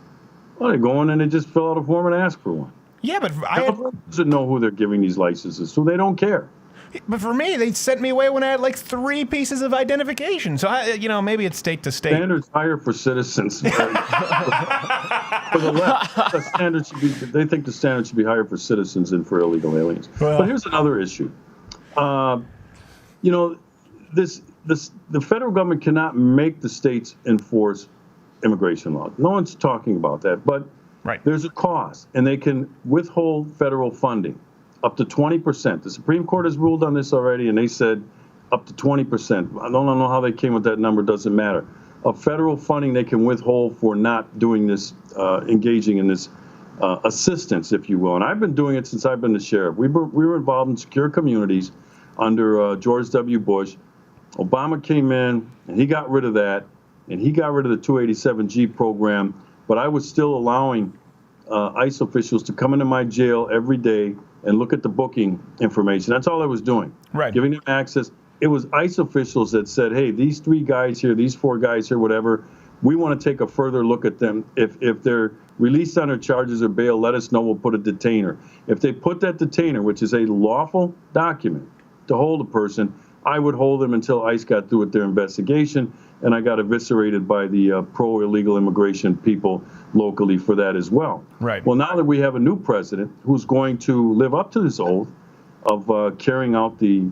Well, they go in and they just fill out a form and ask for one. Yeah, but California doesn't know who they're giving these licenses, so they don't care. But for me, they sent me away when I had like 3 pieces of identification. So, maybe it's state to state. Standards higher for citizens. For the left, they think the standard should be higher for citizens than for illegal aliens. Well, but here's another issue. The federal government cannot make the states enforce immigration laws. No one's talking about that. But there's a cost, and they can withhold federal funding. Up to 20%. The Supreme Court has ruled on this already, and they said up to 20%. I don't know how they came with that number, doesn't matter. Of federal funding they can withhold for not doing this, engaging in this assistance, if you will. And I've been doing it since I've been the sheriff. We were involved in secure communities under George W. Bush. Obama came in, and he got rid of that, and he got rid of the 287G program. But I was still allowing ICE officials to come into my jail every day and look at the booking information. That's all I was doing. Right. Giving them access. It was ICE officials that said, hey, these 3 guys here, these 4 guys here, whatever, we want to take a further look at them. If they're released on their charges or bail, let us know. We'll put a detainer. If they put that detainer, which is a lawful document to hold a person, I would hold them until ICE got through with their investigation, and I got eviscerated by the pro-illegal immigration people locally for that as well. Right. Well, now that we have a new president who's going to live up to this oath of carrying out the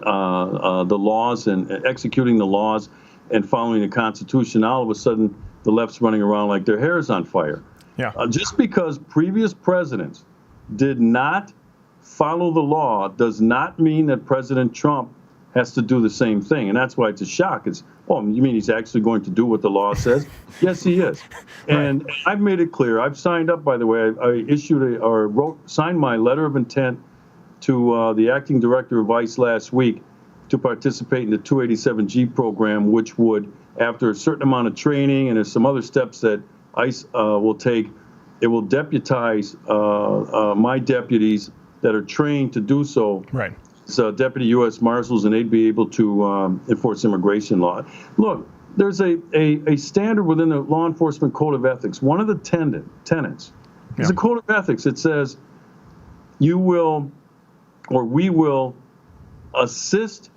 laws and executing the laws and following the Constitution, all of a sudden the left's running around like their hair is on fire. Yeah. Just because previous presidents did not follow the law does not mean that President Trump has to do the same thing. And that's why it's a shock. It's, oh, you mean he's actually going to do what the law says? Yes, he is. And I've made it clear. I've signed up, by the way. I signed my letter of intent to the acting director of ICE last week to participate in the 287G program, which would, after a certain amount of training, and there's some other steps that ICE will take, it will deputize my deputies that are trained to do so. Right. So deputy U.S. Marshals, and they'd be able to enforce immigration law. Look, there's a standard within the law enforcement code of ethics. One of the tenets is a code of ethics. It says you will, or we will, assist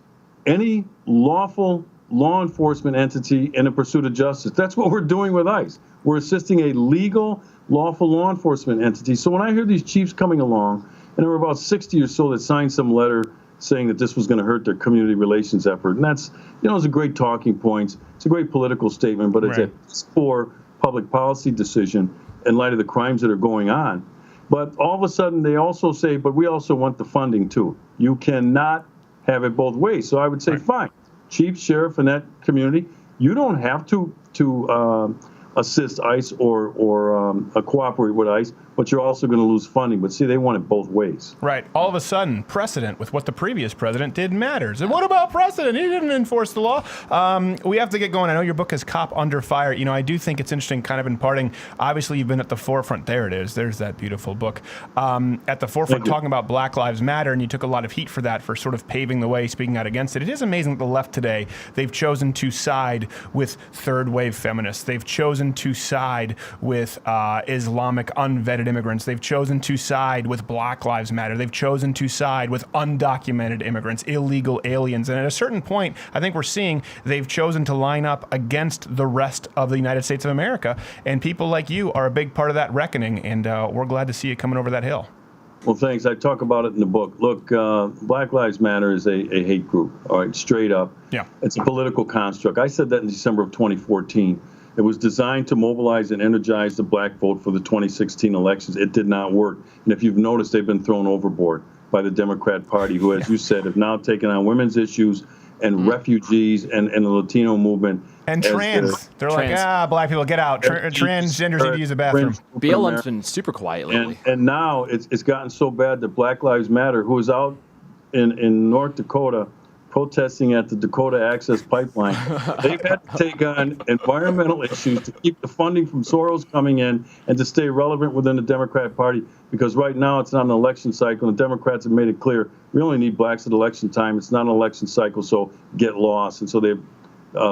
any lawful law enforcement entity in the pursuit of justice. That's what we're doing with ICE. We're assisting a legal, lawful law enforcement entity. So when I hear these chiefs coming along, and there were about 60 or so that signed some letter saying that this was going to hurt their community relations effort, and that's, it's a great talking point. It's a great political statement, but it's a poor public policy decision in light of the crimes that are going on. But all of a sudden, they also say, but we also want the funding too. You cannot have it both ways. So I would say, fine, chief, sheriff in that community, you don't have to assist ICE or cooperate with ICE, but you're also going to lose funding. But see, they want it both ways. Right. All of a sudden, precedent with what the previous president did matters. And what about precedent? He didn't enforce the law. We have to get going. I know your book is Cop Under Fire. I do think it's interesting, kind of imparting. Obviously, you've been at the forefront. There it is. There's that beautiful book. At the forefront, talking about Black Lives Matter, and you took a lot of heat for that, for sort of paving the way, speaking out against it. It is amazing that the left today, they've chosen to side with third wave feminists. They've chosen to side with Islamic unvetted immigrants. They've chosen to side with Black Lives Matter. They've chosen to side with undocumented immigrants, illegal aliens. And at a certain point, I think we're seeing they've chosen to line up against the rest of the United States of America. And people like you are a big part of that reckoning. And we're glad to see you coming over that hill. Well, thanks. I talk about it in the book. Look, Black Lives Matter is a hate group, all right, straight up. Yeah. It's a political construct. I said that in December of 2014. It was designed to mobilize and energize the black vote for the 2016 elections. It did not work. And if you've noticed, they've been thrown overboard by the Democrat Party, who, as you said, have now taken on women's issues and refugees and the Latino movement. And trans. They're like, black people, get out. Transgenders need to use a bathroom. BLM's been super quiet lately. And now it's gotten so bad that Black Lives Matter, who is out in North Dakota protesting at the Dakota Access Pipeline, they've had to take on environmental issues to keep the funding from Soros coming in and to stay relevant within the Democrat Party, because right now it's not an election cycle, and the Democrats have made it clear we only need blacks at election time. It's not an election cycle, so get lost. And so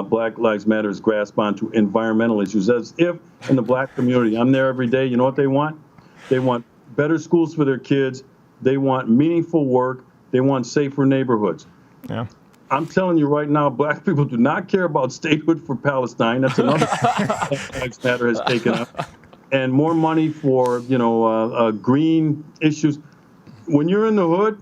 Black Lives Matter has grasped onto environmental issues, as if in the black community, I'm there every day, you know what they want? They want better schools for their kids. They want meaningful work. They want safer neighborhoods. Yeah. I'm telling you right now, black people do not care about statehood for Palestine. That's another Black Lives Matter has taken up. And more money for, green issues. When you're in the hood,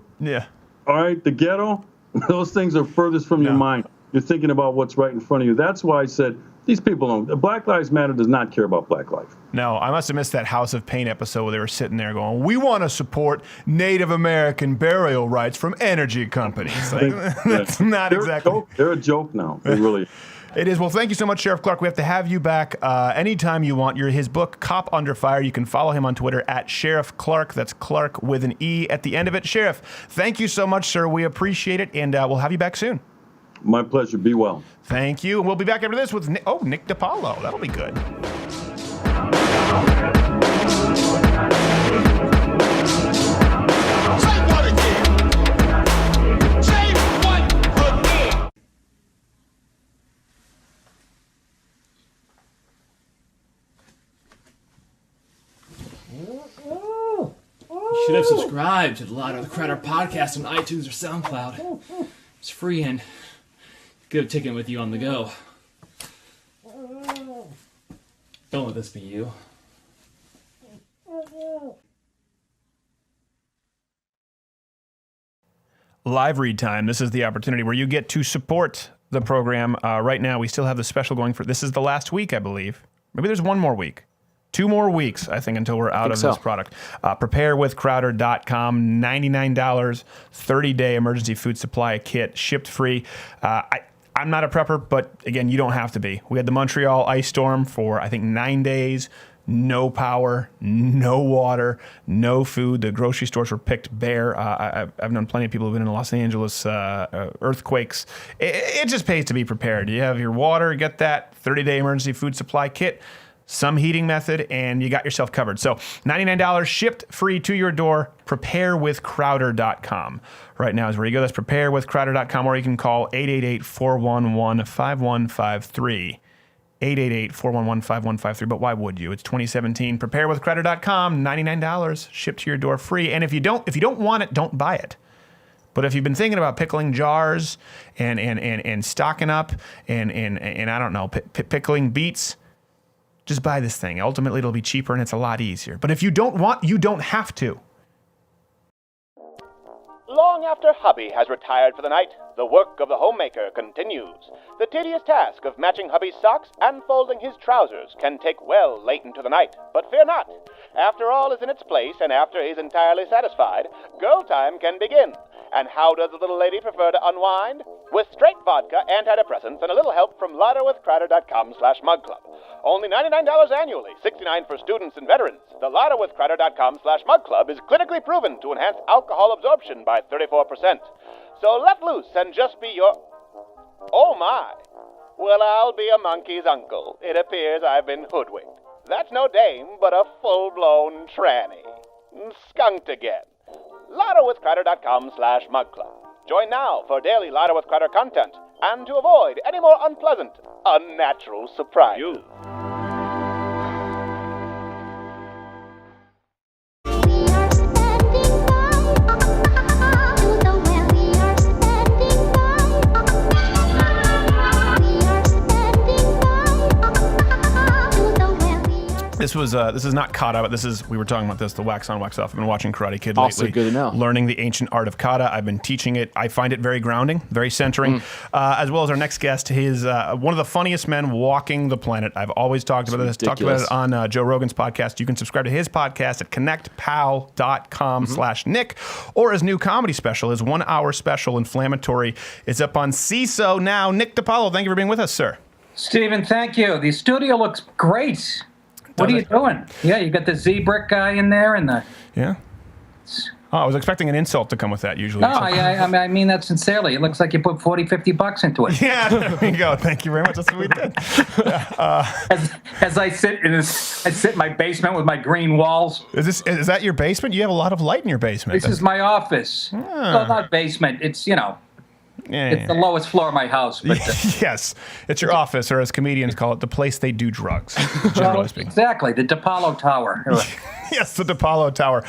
all right, the ghetto, those things are furthest from your mind. You're thinking about what's right in front of you. That's why I said, these people don't. Black Lives Matter does not care about black life. No, I must have missed that House of Pain episode where they were sitting there going, we want to support Native American burial rights from energy companies. Like, that's not exactly. They're a joke now. They really. It is. Well, thank you so much, Sheriff Clarke. We have to have you back anytime you want. His book, Cop Under Fire. You can follow him on Twitter at Sheriff Clarke. That's Clarke with an E at the end of it. Sheriff, thank you so much, sir. We appreciate it, and we'll have you back soon. My pleasure. Be well. Thank you. And we'll be back after this with Nick DiPaolo. That'll be good. You should have subscribed to the Lotto with Crowder podcast on iTunes or SoundCloud. It's free and good ticket with you on the go. Don't let this be you. Live read time. This is the opportunity where you get to support the program. Right now, we still have the special going for. This is the last week, I believe. Maybe there's one more week. 2 more weeks, I think, until we're out of this product. Preparewithcrowder.com, $99, 30-day emergency food supply kit, shipped free. I'm not a prepper, but again, you don't have to be. We had the Montreal ice storm for, I think, 9 days. No power, no water, no food. The grocery stores were picked bare. I've known plenty of people who've been in Los Angeles earthquakes. It just pays to be prepared. You have your water, get that 30-day emergency food supply kit, some heating method, and you got yourself covered. So $99 shipped free to your door. Preparewithcrowder.com. Right now is where you go. That's preparewithcrowder.com, or you can call 888-411-5153. 888-411-5153. But why would you? It's 2017. Preparewithcrowder.com, $99 shipped to your door free. And if you don't want it, don't buy it. But if you've been thinking about pickling jars and stocking up and I don't know, pickling beets, just buy this thing. Ultimately, it'll be cheaper and it's a lot easier. But if you don't want, you don't have to. Long after hubby has retired for the night, the work of the homemaker continues. The tedious task of matching hubby's socks and folding his trousers can take well late into the night. But fear not. After all is in its place and after he's entirely satisfied, girl time can begin. And how does the little lady prefer to unwind? With straight vodka, antidepressants, and a little help from LottoWithCrowder.com/mugclub. Only $99 annually, $69 for students and veterans. The LottoWithCrowder.com/mugclub is clinically proven to enhance alcohol absorption by 34%. So let loose and just be your... Oh my! Well, I'll be a monkey's uncle. It appears I've been hoodwinked. That's no dame, but a full-blown tranny. Skunked again. LottoWithCrowder.com/mugclub. Join now for daily Lotto with Crowder content and to avoid any more unpleasant, unnatural surprises. This is not kata, but we were talking about this, the wax on, wax off. I've been watching Karate Kid lately. Also good to know. Learning the ancient art of kata. I've been teaching it. I find it very grounding, very centering. As well as our next guest, he's one of the funniest men walking the planet. I've always talked about this. Talked about it on Joe Rogan's podcast. You can subscribe to his podcast at connectpal.com/Nick, or his new comedy special, his 1 hour special, Inflammatory. It's up on CISO now. Nick DiPaolo, thank you for being with us, sir. Stephen, thank you. The studio looks great. What are you doing? Yeah, you got the Z-Brick guy in there and the... Yeah. Oh, I was expecting an insult to come with that usually. No, I mean that sincerely. It looks like you put $40-50 into it. Yeah, there we go. Thank you very much. That's what we did. As I sit in my basement with my green walls. Is that your basement? You have a lot of light in your basement. This is my office. Well, not basement. It's, it's the lowest floor of my house. But yes, it's your office, or as comedians call it, the place they do drugs. Generally speaking. Exactly, the DiPaolo Tower. Yes, the DiPaolo Tower.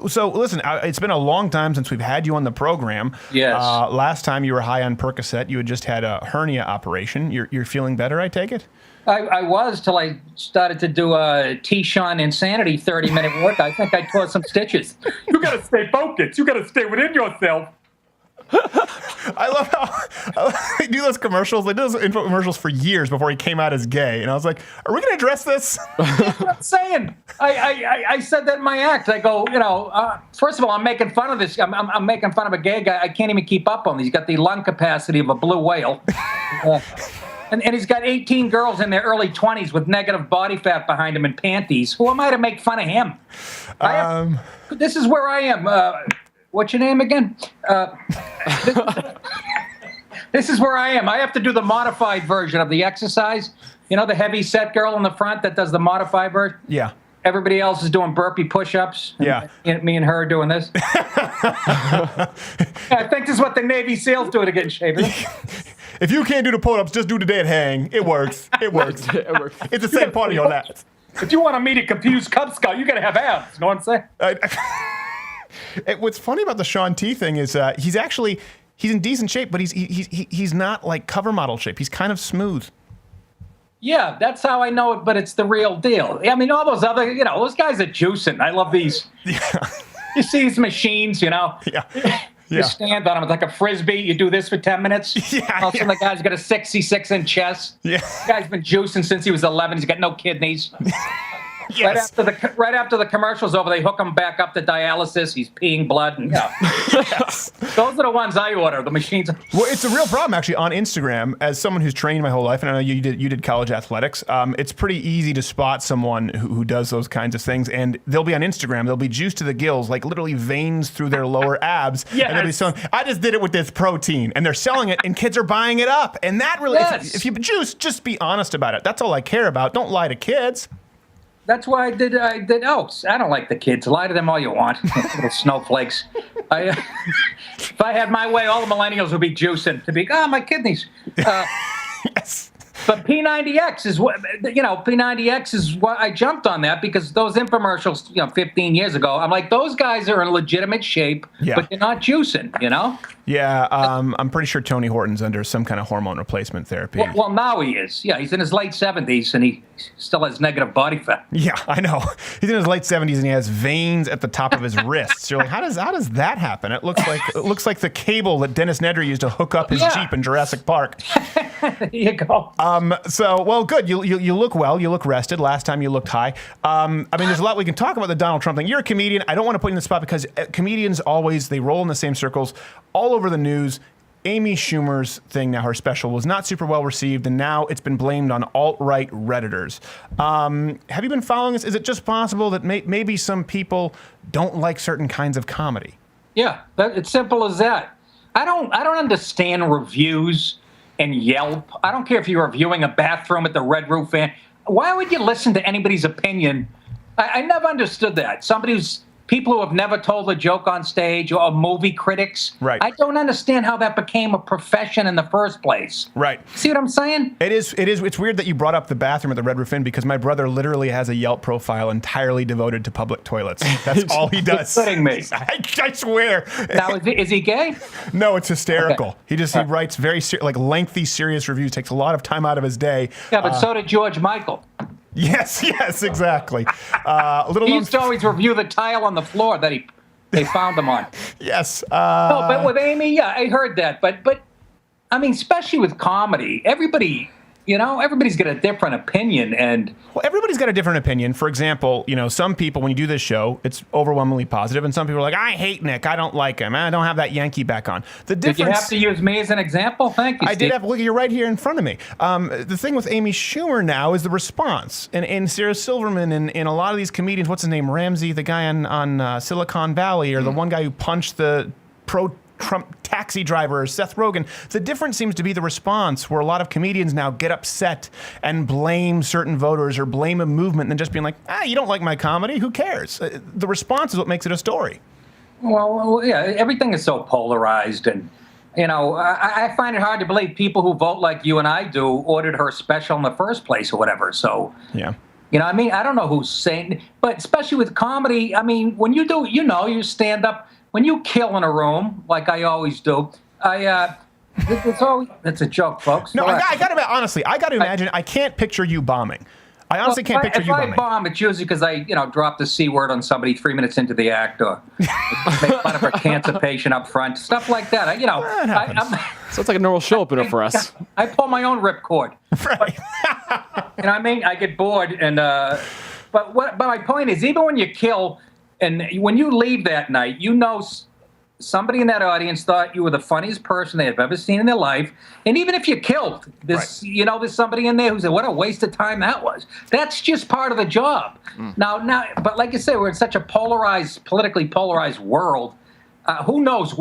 So listen, it's been a long time since we've had you on the program. Yes. Last time you were high on Percocet. You had just had a hernia operation. You're feeling better, I take it? I was till I started to do a T-Shawn Insanity 30-minute work. I think I tore some stitches. You got to stay focused. You got to stay within yourself. I love how they do those commercials. They did those infomercials for years before he came out as gay. And I was like, are we going to address this? That's what I'm saying. I said that in my act. I go, first of all, I'm making fun of this. I'm making fun of a gay guy. I can't even keep up on him. He's got the lung capacity of a blue whale. And he's got 18 girls in their early 20s with negative body fat behind him in panties. Who am I to make fun of him? This is where I am. What's your name again? This is where I am. I have to do the modified version of the exercise. You know, the heavy set girl in the front that does the modified version? Yeah. Everybody else is doing burpee push-ups. Yeah. Me and her are doing this. I think this is what the Navy SEALs do to get in shape. If you can't do the pull-ups, just do the dead hang. It works. It works. It's the same part of your lats. If you want to meet a confused Cub Scout, you got to have abs. You know what I'm saying? What's funny about the Shaun T thing is he's in decent shape, but he's not like cover model shape. He's kind of smooth. Yeah, that's how I know it, but it's the real deal. I mean, all those other, those guys are juicing. I love these. Yeah. You see these machines, Yeah. You stand on them. It's like a Frisbee. You do this for 10 minutes. Yeah. All of a sudden, the guy's got a 66-inch chest. Yeah. The guy's been juicing since he was 11. He's got no kidneys. Yes. Right after the commercial's over, they hook him back up to dialysis. He's peeing blood. And, Yes. Those are the ones I order, the machines. Well, it's a real problem, actually, on Instagram. As someone who's trained my whole life, and I know you did college athletics, it's pretty easy to spot someone who does those kinds of things. And they'll be on Instagram. They'll be juiced to the gills, like literally veins through their lower abs. Yes. And they'll be selling, I just did it with this protein. And they're selling it, and kids are buying it up. And that really, if you juice, just be honest about it. That's all I care about. Don't lie to kids. That's why I did oats. I don't like the kids. Lie to them all you want. Little snowflakes. If I had my way, all the millennials would be juicing to be, my kidneys. Yes. But P90X is what, P90X is what I jumped on that because those infomercials, 15 years ago, I'm like, those guys are in legitimate shape, but they're not juicing, Yeah, I'm pretty sure Tony Horton's under some kind of hormone replacement therapy. Well, now he is. Yeah, he's in his late 70s and he still has negative body fat. Yeah, I know. He's in his late 70s and he has veins at the top of his wrists. You're like, how does that happen? It looks like the cable that Dennis Nedry used to hook up his Jeep in Jurassic Park. There you go. Well, good. You look well. You look rested. Last time you looked high. There's a lot we can talk about the Donald Trump thing. You're a comedian. I don't want to put you in the spot because comedians they roll in the same circles all over the news. Amy Schumer's thing now, her special, was not super well received, and now it's been blamed on alt-right Redditors. Have you been following this? Is it just possible that maybe some people don't like certain kinds of comedy? Yeah, it's simple as that. I don't understand reviews and Yelp. I don't care if you're reviewing a bathroom at the Red Roof Inn. Why would you listen to anybody's opinion? I never understood that. People who have never told a joke on stage or movie critics. Right. I don't understand how that became a profession in the first place. Right. See what I'm saying? It is. It's weird that you brought up the bathroom at the Red Roof Inn because my brother literally has a Yelp profile entirely devoted to public toilets. That's all he does. You're kidding me. I swear. Now, is he gay? No, it's hysterical. Okay. He writes very lengthy, serious reviews. Takes a lot of time out of his day. Yeah, but so did George Michael. Yes, exactly. He used to always review the tile on the floor that they found him on. Yes. No, but with Amy, yeah, I heard that. But I mean, especially with comedy, everybody's got a different opinion. Well, everybody's got a different opinion. For example, some people, when you do this show, it's overwhelmingly positive, and some people are like, I hate Nick. I don't like him. I don't have that Yankee back on. The difference. Did you have to use me as an example? Thank you, I Steve. did have. Look, you're right here in front of me. The thing with Amy Schumer now is the response. And Sarah Silverman and a lot of these comedians, what's his name? Ramsey, the guy on Silicon Valley, or the one guy who punched the pro-Trump taxi driver, Seth Rogen. The difference seems to be the response, where a lot of comedians now get upset and blame certain voters or blame a movement and then just being like, you don't like my comedy? Who cares? The response is what makes it a story. Well, yeah, everything is so polarized. And, I find it hard to believe people who vote like you and I do ordered her special in the first place or whatever. So, yeah. I don't know who's saying, but especially with comedy, when you do, you stand up. When you kill in a room, like I always do, it's a joke, folks. No, I got to honestly, I got to imagine. I can't picture you bombing. I honestly can't picture you If I bombing. bomb, it's usually because I, dropped the C word on somebody 3 minutes into the act, or make fun of a cancer patient up front, stuff like that. Sounds like a normal show opener for us. I pull my own ripcord. Right. You know what I mean? I get bored, and but my point is, even when you kill, and when you leave that night, somebody in that audience thought you were the funniest person they have ever seen in their life. And even if you killed this, there's somebody in there who said, what a waste of time that was. That's just part of the job. Now, but like you say, we're in such a politically polarized world. Who knows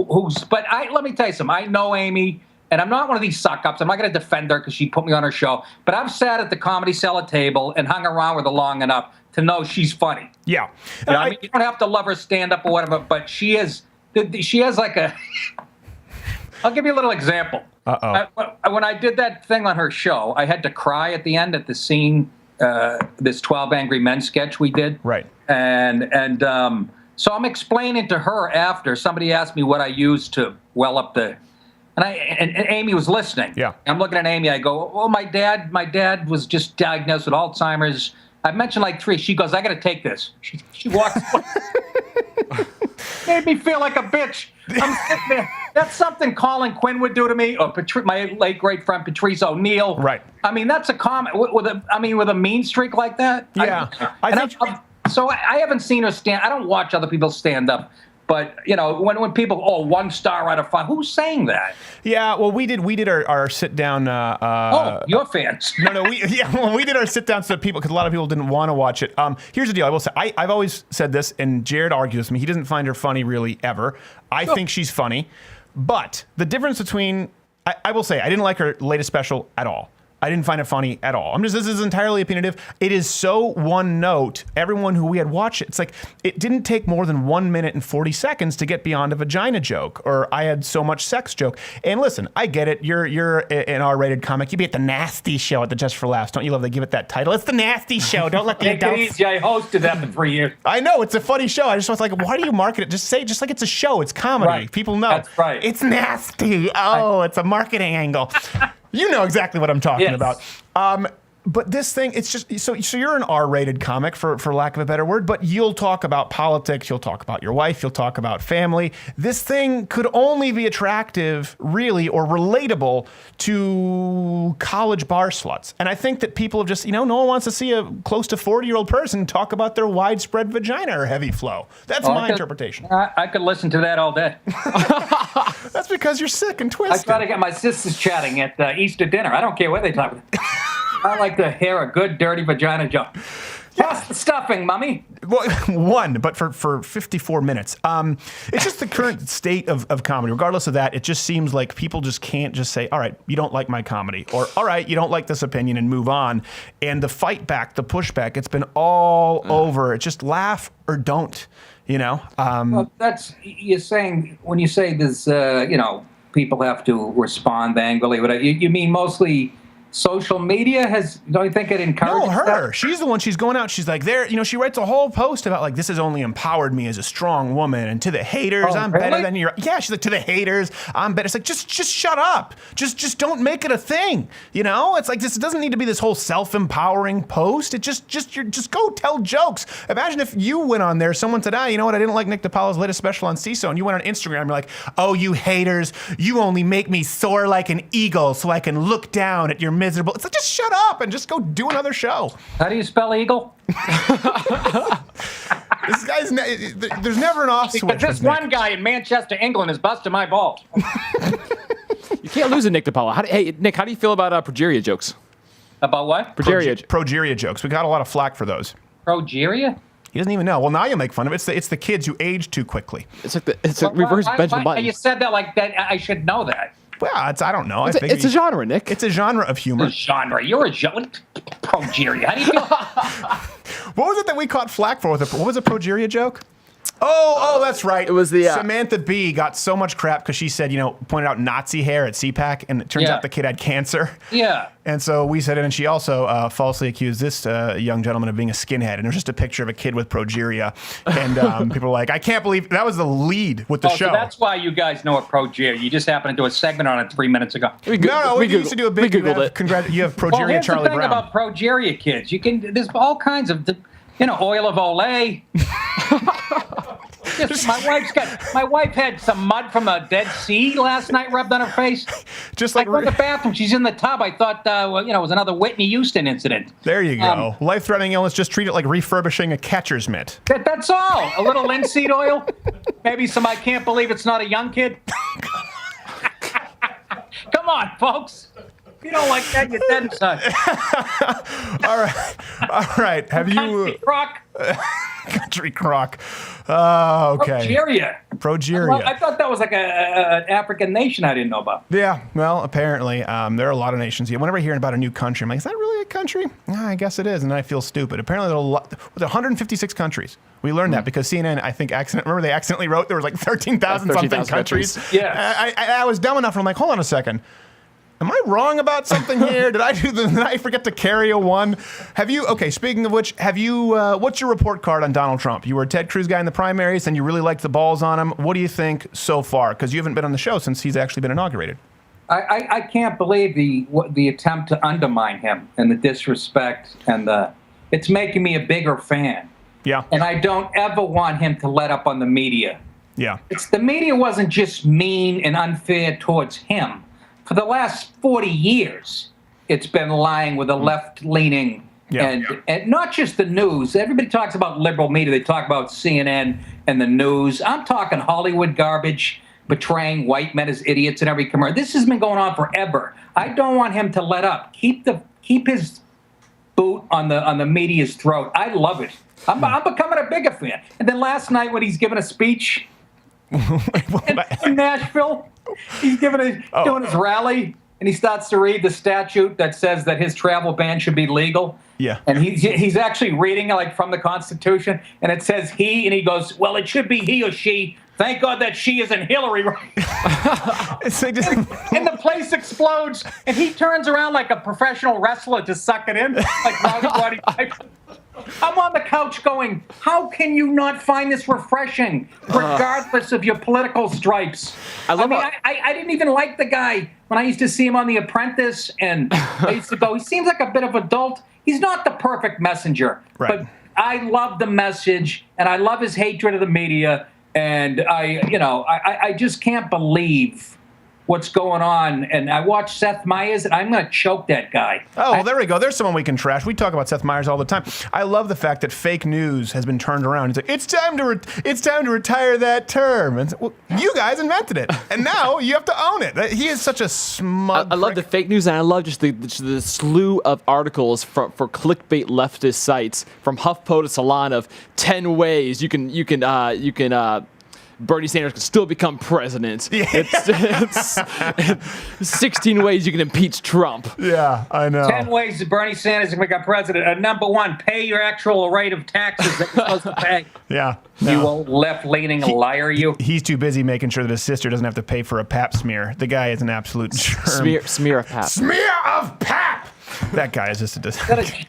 but let me tell you something. I know Amy, and I'm not one of these suck-ups. I'm not going to defend her because she put me on her show. But I've sat at the Comedy Cellar table and hung around with her long enough to know she's funny. Yeah. I mean, you don't have to love her stand-up or whatever, but she has like I'll give you a little example. When I did that thing on her show, I had to cry at the end at the scene, this 12 Angry Men sketch we did. Right. And so I'm explaining to her after. Somebody asked me what I used to well up the... And Amy was listening. Yeah. I'm looking at Amy. I go, well, my dad was just diagnosed with Alzheimer's. I mentioned like 3. She goes, I got to take this. She walks away. Made me feel like a bitch. I'm sitting there. That's something Colin Quinn would do to me, or my late great friend Patrice O'Neill. Right. I mean, that's a comment with a mean streak like that. Yeah. So I haven't seen her stand. I don't watch other people stand up. But when people 1 star out of 5, who's saying that? Yeah, well, we did our sit down. Your fans. No, we did our sit down so people, because a lot of people didn't want to watch it. Here's the deal. I will say, I've always said this, and Jared argues with me. He doesn't find her funny really ever. I think she's funny, but the difference between, I will say, I didn't like her latest special at all. I didn't find it funny at all. This is entirely opinionative. It is so one note. Everyone who we had watched it, it's like, it didn't take more than 1 minute and 40 seconds to get beyond a vagina joke, or I had so much sex joke. And listen, I get it. You're an R-rated comic. You be at the Nasty Show at the Just for Laughs. Don't you love they give it that title? It's the Nasty Show. Don't let the adults... I hosted that for 3 years. I know. It's a funny show. I just was like, why do you market it? Just say, just like it's a show. It's comedy. Right. People know. That's right. It's nasty. Oh, it's a marketing angle. You know exactly what I'm talking about. But this thing, it's just, so you're an R-rated comic, for lack of a better word, but you'll talk about politics, you'll talk about your wife, you'll talk about family. This thing could only be attractive, really, or relatable to college bar sluts. And I think that people have just, no one wants to see a close to 40-year-old person talk about their widespread vagina or heavy flow. That's my interpretation. I could listen to that all day. That's because you're sick and twisted. I try to get my sisters chatting at Easter dinner. I don't care what they talk about. I like to hear a good, dirty vagina joke. Pass the stuffing, mummy. Well, one, but for 54 minutes. It's just the current state of comedy. Regardless of that, it just seems like people just can't just say, all right, you don't like my comedy, or all right, you don't like this opinion, and move on. And the fight back, the pushback, it's been all over. It's just laugh or don't, Well, that's, you're saying, when you say there's, people have to respond angrily, but you mean mostly... Social media don't you think it encourages her. that? She's the one, she's going out, she's like, she writes a whole post about, like, this has only empowered me as a strong woman, and to the haters, I'm better than you. Yeah, she's like, to the haters, I'm better. It's like, just shut up. Just don't make it a thing. It's like, this doesn't need to be this whole self-empowering post. It just go tell jokes. Imagine if you went on there, someone said, you know what, I didn't like Nick DiPaolo's latest special on CISO, and you went on Instagram, you're like, oh, you haters, you only make me soar like an eagle so I can look down at your miserable. It's like, just shut up and just go do another show. How do you spell eagle? This guy's there's never an off switch. But this one guy in Manchester, England, is busting my balls. You can't lose a Nick DiPaolo. Hey, Nick, how do you feel about progeria jokes? About what? Progeria jokes. We got a lot of flack for those. Progeria? He doesn't even know. Well, now you make fun of it. It's the kids who age too quickly. It's like reverse Benjamin Button. You said that like that. I should know that. Well, I don't know. It's a genre, Nick. It's a genre of humor. It's a genre. You're a genre. Progeria. How do you feel? What was it that we caught flack for? What was a progeria joke? Oh, that's right. It was the Samantha Bee got so much crap because she said, pointed out Nazi hair at CPAC, and it turns out the kid had cancer. Yeah. And so we said it, and she also falsely accused this young gentleman of being a skinhead. And it was just a picture of a kid with progeria. And people were like, I can't believe that was the lead with the show. So that's why you guys know what progeria. You just happened to do a segment on it 3 minutes ago. We used to do a big. You have progeria, here's Charlie the thing Brown. about progeria kids. There's all kinds of, oil of Olay. My wife had some mud from a Dead Sea last night rubbed on her face. Just like in the bathroom, she's in the tub. I thought, it was another Whitney Houston incident. There you go. Life-threatening illness. Just treat it like refurbishing a catcher's mitt. That's all. A little linseed oil. Maybe some. I can't believe it's not a young kid. Come on, folks. If you don't like that, you're dead inside. All right. Have you? Country crock. Okay. Progeria. I thought that was like an African nation I didn't know about. Yeah, well, apparently there are a lot of nations. Whenever I hear about a new country, I'm like, is that really a country? I guess it is, and then I feel stupid. Apparently, there are 156 countries. We learned that because CNN, I think, remember they accidentally wrote there was like 13,000 something countries. Yeah. I was dumb enough, and I'm like, hold on a second. Am I wrong about something here? Did I forget to carry a one? Speaking of which, what's your report card on Donald Trump? You were a Ted Cruz guy in the primaries and you really liked the balls on him. What do you think so far? Because you haven't been on the show since he's actually been inaugurated. I can't believe the attempt to undermine him and the disrespect and it's making me a bigger fan. Yeah. And I don't ever want him to let up on the media. Yeah. The media wasn't just mean and unfair towards him. For the last 40 years, it's been lying with a left-leaning, and not just the news. Everybody talks about liberal media. They talk about CNN and the news. I'm talking Hollywood garbage, portraying white men as idiots in every commercial. This has been going on forever. I don't want him to let up. Keep his boot on the media's throat. I love it. I'm becoming a bigger fan. And then last night when he's giving a speech in Nashville. He's doing his rally, and he starts to read the statute that says that his travel ban should be legal. Yeah. And he's actually reading like from the Constitution, and it says he, and he goes, well, it should be he or she. Thank God that she isn't Hillary. And the place explodes, and he turns around like a professional wrestler to suck it in, like Roddy Piper. I'm on the couch going, how can you not find this refreshing, regardless of your political stripes? I didn't even like the guy when I used to see him on The Apprentice, and I used to go, he seems like a bit of adult. He's not the perfect messenger, but I love the message, and I love his hatred of the media, and I just can't believe what's going on. And I watched Seth Meyers, and I'm going to choke that guy. Oh, well, there we go. There's someone we can trash. We talk about Seth Meyers all the time. I love the fact that fake news has been turned around. He's like, it's time to retire that term. And well, you guys invented it, and now you have to own it. He is such a smug. I love the fake news, and I love just the slew of articles for clickbait leftist sites, from HuffPo to Salon, of 10 ways you can Bernie Sanders can still become president. Yeah. It's 16 ways you can impeach Trump. Yeah, I know. 10 ways that Bernie Sanders can become president. Number one, pay your actual rate of taxes that you're supposed to pay. Yeah. You old left-leaning liar, you. He's too busy making sure that his sister doesn't have to pay for a pap smear. The guy is an absolute germ. Smear of pap. Smear of pap! That guy is just a...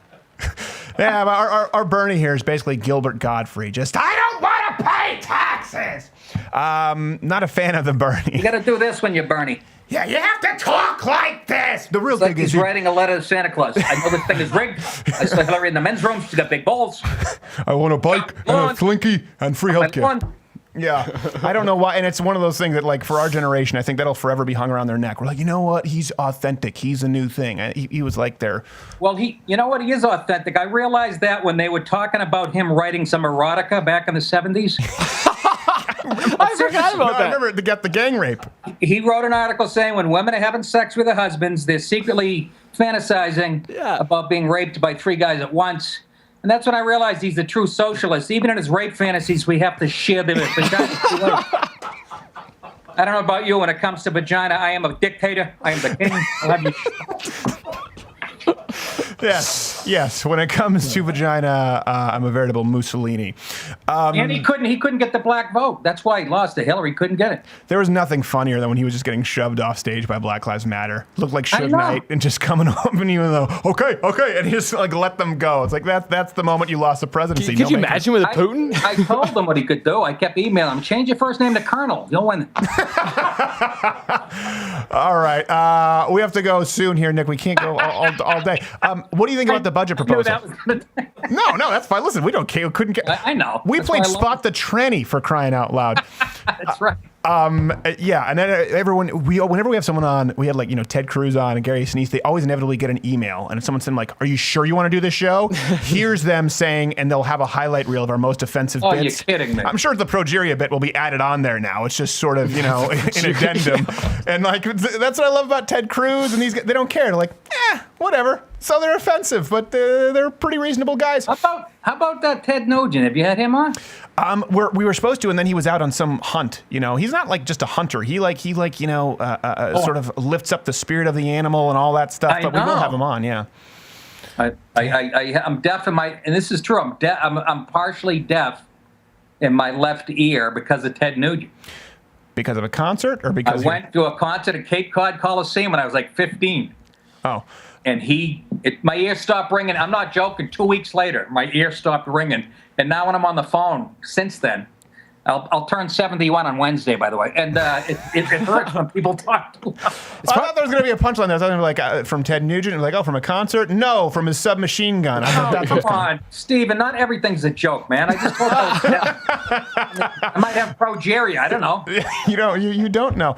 Yeah, but our Bernie here is basically Gilbert Gottfried. I don't want to pay taxes. Not a fan of the Bernie. You got to do this when you're Bernie. Yeah, you have to talk like this. The real thing is he's writing a letter to Santa Claus. I know this thing is rigged. I saw Hillary in the men's room. She's got big balls. I want a bike and a Slinky and free healthcare. Yeah, I don't know why, and it's one of those things that, like, for our generation, I think that'll forever be hung around their neck. We're like, you know what? He's authentic. He's a new thing. He was like there. Well, you know what? He is authentic. I realized that when they were talking about him writing some erotica back in the 70s. I forgot about that. I remember the gang rape. He wrote an article saying when women are having sex with their husbands, they're secretly fantasizing about being raped by 3 guys at once. And that's when I realized he's a true socialist. Even in his rape fantasies, we have to share the vagina. I don't know about you. When it comes to vagina, I am a dictator. I am the king. I love you. Yes. When it comes to vagina, I'm a veritable Mussolini. And he couldn't get the black vote. That's why he lost to Hillary. Couldn't get it. There was nothing funnier than when he was just getting shoved off stage by Black Lives Matter. Looked like Suge Knight and just coming up and even though, okay, and he just like let them go. It's like that's the moment you lost the presidency. Could you imagine with a Putin? I told him what he could do. I kept emailing him. Change your first name to Colonel. You'll win. All right. We have to go soon here, Nick. We can't go all day. What do you think about the budget proposal? No, that's fine. Listen, we don't care. Couldn't get. I know. We played Spot the Tranny for crying out loud. That's right. Yeah, and then whenever we have someone on, we had like Ted Cruz on and Gary Sinise, they always inevitably get an email, and someone saying like, "Are you sure you want to do this show?" Here's them saying, and they'll have a highlight reel of our most offensive bits. Oh, you're kidding me! I'm sure the progeria bit will be added on there now. It's just sort of an addendum, and like that's what I love about Ted Cruz and these guys. They don't care. They're like, whatever. So they're offensive, but they're pretty reasonable guys. How about that Ted Nugent? Have you had him on? We were supposed to, and then he was out on some hunt. He's not like just a hunter. He sort of lifts up the spirit of the animal and all that stuff. But we will have him on. Yeah. I'm deaf in my, and this is true. I'm partially deaf in my left ear because of Ted Nugent. Because of a concert, or because I went to a concert at Cape Cod Coliseum when I was like 15. Oh. And my ear stopped ringing. I'm not joking. 2 weeks later, my ear stopped ringing. And now when I'm on the phone, since then, I'll turn 71 on Wednesday, by the way. And it hurts when people talk too loud. I thought there was going to be a punchline there. I was going to be like, from Ted Nugent, like, from a concert? No, from his submachine gun. Come on, Steven, not everything's a joke, man. I just told I might have progeria. I don't know. You don't know.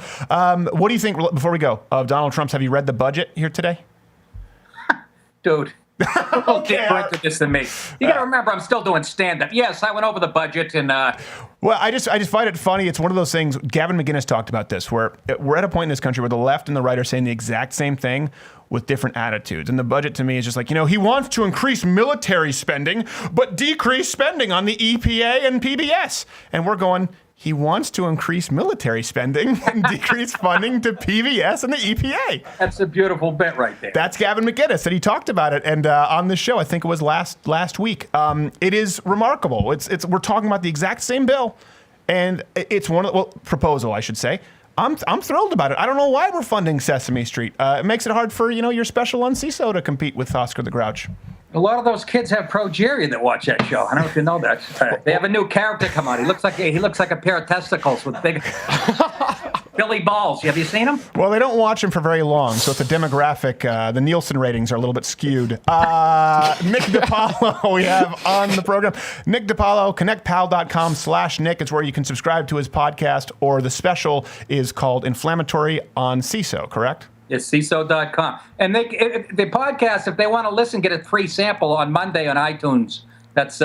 What do you think, before we go, of Donald Trump's? Have you read the budget here today? Dude. Okay, more into this than me. You got to remember, I'm still doing stand-up. Yes, I went over the budget and. Well, I just find it funny. It's one of those things. Gavin McInnes talked about this, where we're at a point in this country where the left and the right are saying the exact same thing with different attitudes. And the budget to me is just like, he wants to increase military spending, but decrease spending on the EPA and PBS. And we're going. He wants to increase military spending and decrease funding to PBS and the EPA. That's a beautiful bit right there. That's Gavin McInnes, and he talked about it. And on this show, I think it was last week. It is remarkable. We're talking about the exact same bill, and it's proposal, I should say. I'm thrilled about it. I don't know why we're funding Sesame Street. It makes it hard for your special on CISO to compete with Oscar the Grouch. A lot of those kids have progeria that watch that show. I don't know if you know that. They have a new character come out. He looks like a pair of testicles with big Billy balls. Have you seen him? Well, they don't watch him for very long, so it's a demographic. The Nielsen ratings are a little bit skewed. Nick DiPaolo we have on the program. Nick DiPaolo, connectpal.com/Nick is where you can subscribe to his podcast, or the special is called Inflammatory on CISO, correct? It's CISO.com. And the podcast, if they want to listen, get a free sample on Monday on iTunes. That's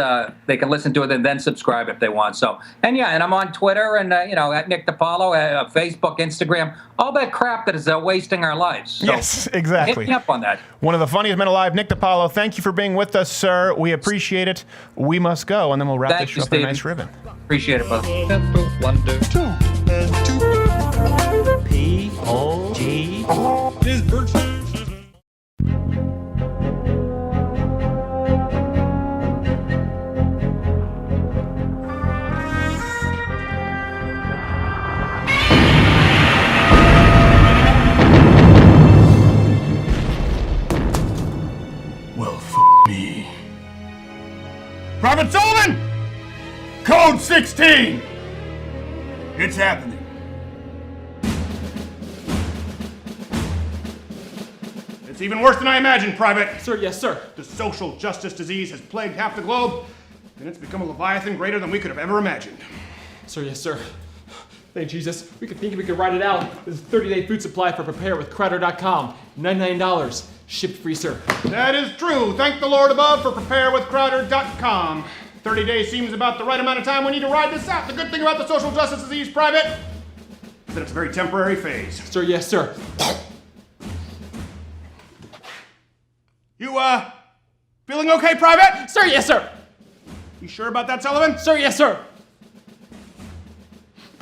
they can listen to it and then subscribe if they want. So, and I'm on Twitter and at Nick DiPaolo, Facebook, Instagram, all that crap that is wasting our lives. So yes, exactly. Hit me up on that. One of the funniest men alive, Nick DiPaolo. Thank you for being with us, sir. We appreciate it. We must go, and then we'll wrap this show up with a nice ribbon. Appreciate it, brother. Wonder. 2 and 2. P-O-G. His virtue. Me. Private Sullivan! Code 16! It's happening. It's even worse than I imagined, Private. Sir, yes, sir. The social justice disease has plagued half the globe, and it's become a leviathan greater than we could have ever imagined. Sir, yes, sir. Thank Jesus. We could write it out. There's a 30-day food supply for preparewithcrowder.com. $99. Shipped free, sir. That is true. Thank the Lord above for preparewithcrowder.com. 30 days seems about the right amount of time we need to ride this out. The good thing about the social justice disease, Private, is that it's a very temporary phase. Sir, yes, sir. You, feeling okay, Private? Sir, yes, sir. You sure about that, Sullivan? Sir, yes, sir.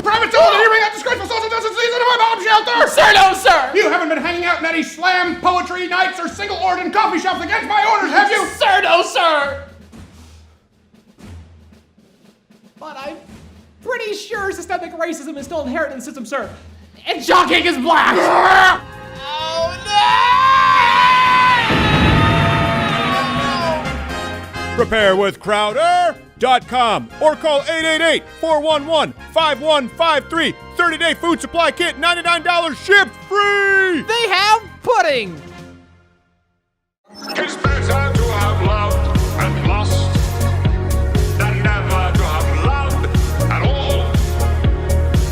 Private Tool, did you bring that disgraceful social justice season to my bomb shelter? Sir, no, sir! You haven't been hanging out in any slam poetry nights or single organ coffee shops against my orders, have you? Sir, no, sir! But I'm pretty sure systemic racism is still inherent in the system, sir. And jogging is black! Prepare with Crowder.com or call 888-411-5153. 30-day food supply kit, $99 shipped free! They have pudding! It's better to have loved and lost than never to have loved at all.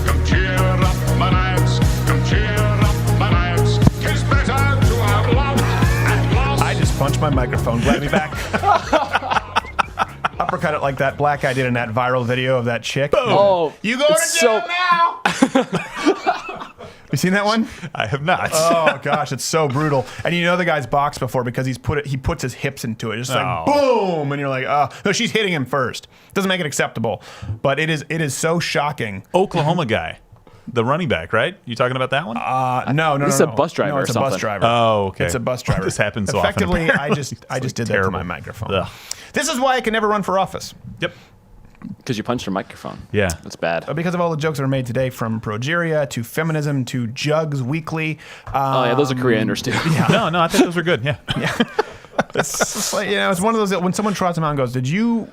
Come cheer up my nights, come cheer up my nights. It's better to have loved and lost. I just punched my microphone. Glad to be back. Uppercut it like that black guy did in that viral video of that chick. Boom. Oh, you go to jail now. You seen that one? I have not. Oh gosh, it's so brutal. And you know the guy's boxed before because he puts his hips into it. Just like boom, and you're like, oh no, she's hitting him first. Doesn't make it acceptable, but it is so shocking. Oklahoma guy. The running back, right? You talking about that one? No. This is a bus driver No, it's or a bus something. driver. Oh, okay. It's a bus driver. This happens so Effectively, often. I just did that to my microphone. Ugh. This is why I can never run for office. Yep. Because you punched your microphone. Yeah. That's bad. Because of all the jokes that are made today, from progeria to feminism to Jugs Weekly. Oh, yeah, those are career enders, too. Yeah. No, I think those were good. Yeah. It's like, it's one of those that when someone trots them out and goes,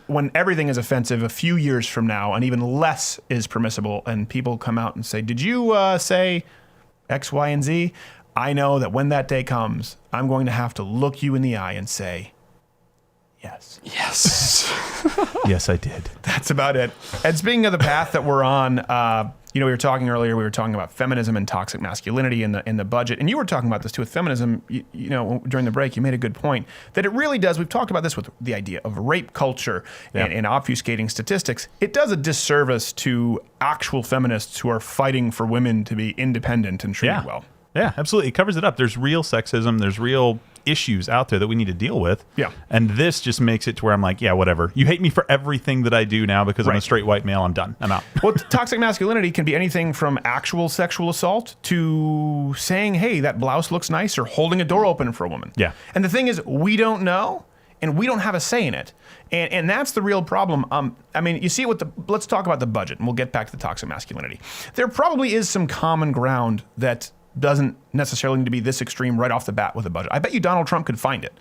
when everything is offensive a few years from now and even less is permissible, and people come out and say, did you say X, Y, and Z? I know that when that day comes, I'm going to have to look you in the eye and say, yes. Yes. Yes, I did. That's about it. And speaking of the path that we're on, we were talking earlier, we were talking about feminism and toxic masculinity in the budget. And you were talking about this too with feminism. You know, during the break, you made a good point that it really does. We've talked about this with the idea of rape culture and obfuscating statistics. It does a disservice to actual feminists who are fighting for women to be independent and treated well. Yeah, absolutely. It covers it up. There's real sexism. There's real issues out there that we need to deal with. Yeah. And this just makes it to where I'm like, yeah, whatever. You hate me for everything that I do now because I'm a straight white male. I'm done. I'm out. Well, toxic masculinity can be anything from actual sexual assault to saying, hey, that blouse looks nice, or holding a door open for a woman. Yeah. And the thing is, we don't know, and we don't have a say in it. And that's the real problem. I mean, you see it with let's talk about the budget, and we'll get back to the toxic masculinity. There probably is some common ground that doesn't necessarily need to be this extreme right off the bat with a budget. I bet you Donald Trump could find it.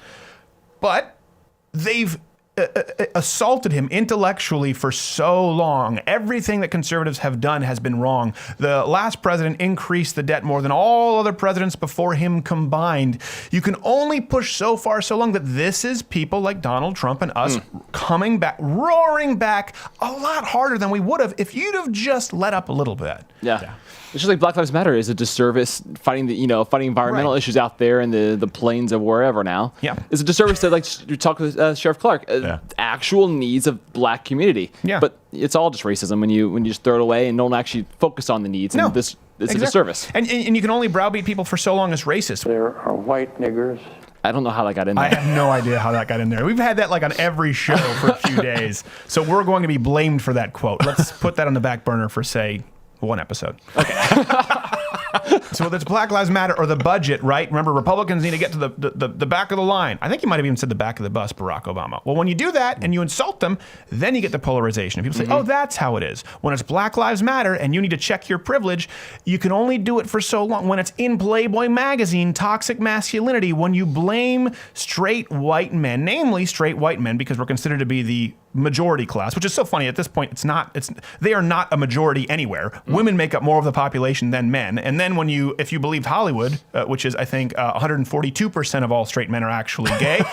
But they've assaulted him intellectually for so long. Everything that conservatives have done has been wrong. The last president increased the debt more than all other presidents before him combined. You can only push so far, so long, that this is people like Donald Trump and us coming back, roaring back a lot harder than we would have if you'd have just let up a little bit. Yeah. It's just like Black Lives Matter is a disservice fighting environmental issues out there in the plains of wherever now. Yeah. It's a disservice to, like you talk with Sheriff Clarke, actual needs of black community. Yeah. But it's all just racism when you just throw it away and don't actually focus on the needs. And it's a disservice. And you can only browbeat people for so long as racist. There are white niggers. I don't know how that got in there. I have no idea how that got in there. We've had that like on every show for a few days. So we're going to be blamed for that quote. Let's put that on the back burner for, say, one episode. Okay. So whether it's Black Lives Matter or the budget, right? Remember, Republicans need to get to the back of the line. I think you might have even said the back of the bus, Barack Obama. Well, when you do that and you insult them, then you get the polarization. And people say, oh, that's how it is. When it's Black Lives Matter and you need to check your privilege, you can only do it for so long. When it's in Playboy magazine, toxic masculinity, when you blame straight white men, namely straight white men, because we're considered to be the majority class, which is so funny. At this point, they are not a majority anywhere. Women make up more of the population than men. And then if you believed Hollywood, which is, I think, 142% of all straight men are actually gay,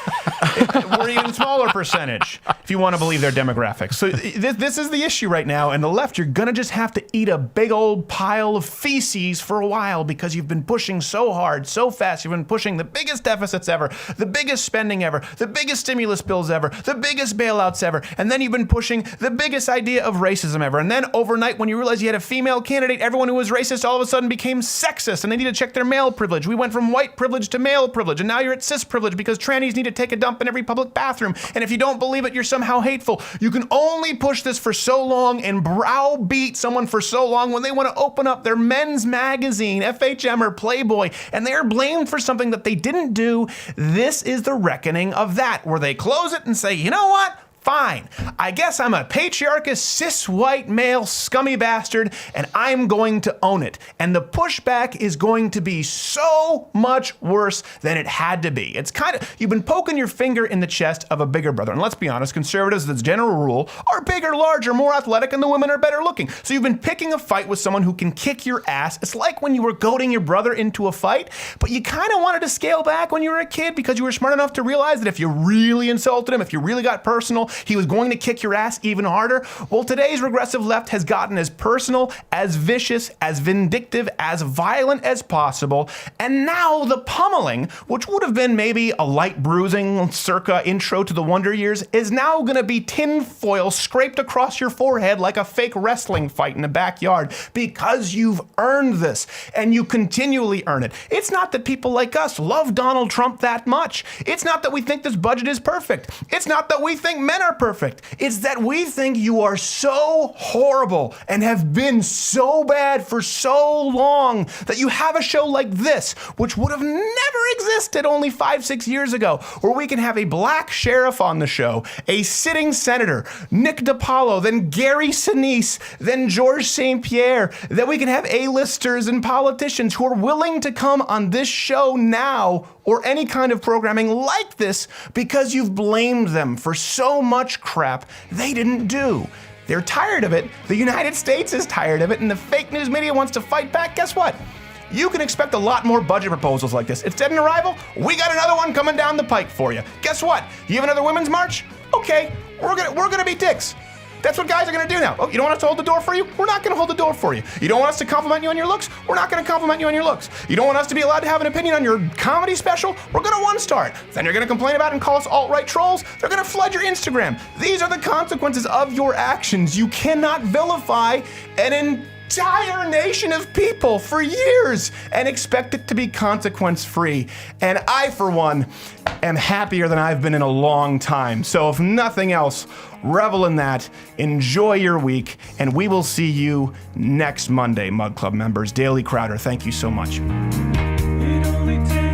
we're even smaller percentage, if you want to believe their demographics. So this is the issue right now. And the left, you're going to just have to eat a big old pile of feces for a while because you've been pushing so hard, so fast. You've been pushing the biggest deficits ever, the biggest spending ever, the biggest stimulus bills ever, the biggest bailouts ever. And then you've been pushing the biggest idea of racism ever. And then overnight, when you realize you had a female candidate, everyone who was racist all of a sudden became sexist sexist and they need to check their male privilege. We went from white privilege to male privilege, and now you're at cis privilege because trannies need to take a dump in every public bathroom. And if you don't believe it, you're somehow hateful. You can only push this for so long and browbeat someone for so long when they want to open up their men's magazine, FHM or Playboy, and they're blamed for something that they didn't do. This is the reckoning of that, where they close it and say, you know what? Fine. I guess I'm a patriarchist, cis white male scummy bastard, and I'm going to own it. And the pushback is going to be so much worse than it had to be. It's kind of, you've been poking your finger in the chest of a bigger brother. And let's be honest, conservatives, as a general rule, are bigger, larger, more athletic, and the women are better looking. So you've been picking a fight with someone who can kick your ass. It's like when you were goading your brother into a fight, but you kind of wanted to scale back when you were a kid because you were smart enough to realize that if you really insulted him, if you really got personal, he was going to kick your ass even harder. Well, today's regressive left has gotten as personal, as vicious, as vindictive, as violent as possible. And now the pummeling, which would have been maybe a light bruising circa Intro to the Wonder Years, is now going to be tinfoil scraped across your forehead like a fake wrestling fight in the backyard because you've earned this and you continually earn it. It's not that people like us love Donald Trump that much. It's not that we think this budget is perfect. It's not that we think men are perfect. It's that we think you are so horrible and have been so bad for so long that you have a show like this, which would have never existed only 5-6 years ago, where we can have a black sheriff on the show, a sitting senator, Nick DiPaolo, then Gary Sinise, then George St. Pierre, then we can have A-listers and politicians who are willing to come on this show now or any kind of programming like this because you've blamed them for so much crap they didn't do. They're tired of it. The United States is tired of it, and the fake news media wants to fight back. Guess what? You can expect a lot more budget proposals like this. It's dead in arrival. We got another one coming down the pike for you. Guess what? You have another women's march? Okay, we're gonna be dicks. That's what guys are going to do now. Oh, you don't want us to hold the door for you? We're not going to hold the door for you. You don't want us to compliment you on your looks? We're not going to compliment you on your looks. You don't want us to be allowed to have an opinion on your comedy special? We're going to one-star it. Then you're going to complain about it and call us alt-right trolls? They're going to flood your Instagram. These are the consequences of your actions. You cannot vilify an entire nation of people for years and expect it to be consequence-free. And I, for one, am happier than I've been in a long time. So if nothing else, revel in that, enjoy your week, and we will see you next Monday, Mug Club members. Daily Crowder, thank you so much. It only takes